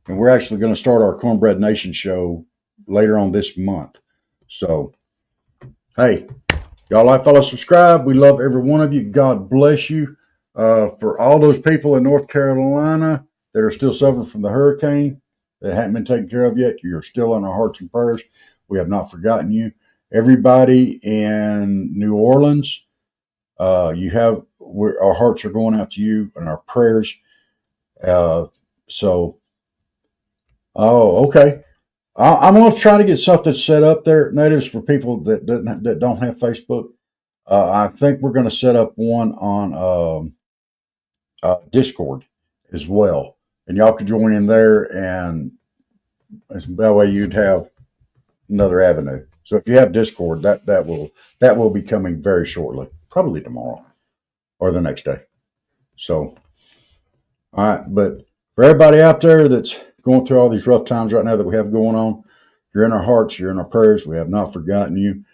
we're actually going to start our Cornbread Nation show later on this month. So, hey, y'all like, follow, subscribe. We love every one of you. God bless you. For all those people in North Carolina that are still suffering from the hurricane that haven't been taken care of yet, you're still in our hearts and prayers. We have not forgotten you. Everybody in New Orleans, our hearts are going out to you and our prayers. Okay. I'm going to try to get something set up there, Natives, for people that don't have Facebook. I think we're going to set up one on Discord as well, and y'all could join in there, and that way you'd have another avenue. So if you have Discord, that will be coming very shortly, probably tomorrow or the next day. So, all right, but for everybody out there that's going through all these rough times right now that we have going on, you're in our hearts, you're in our prayers. We have not forgotten you.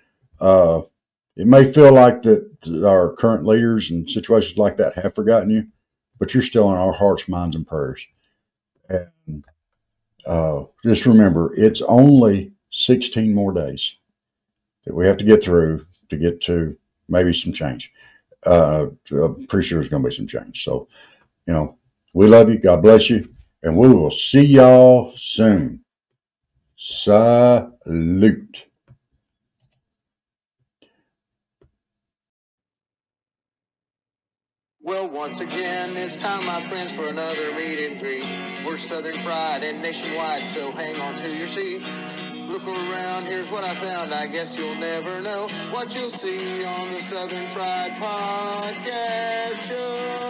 It may feel like that our current leaders and situations like that have forgotten you, but you're still in our hearts, minds, and prayers. And just remember, it's only 16 more days that we have to get through to get to maybe some change. I'm pretty sure there's going to be some change. So, we love you. God bless you. And we will see y'all soon. Salute. Well, once again, it's time, my friends, for another meet and greet. We're Southern Fried and nationwide, so hang on to your seats. Look around, here's what I found. I guess you'll never know what you'll see on the Southern Fried Podcast Show.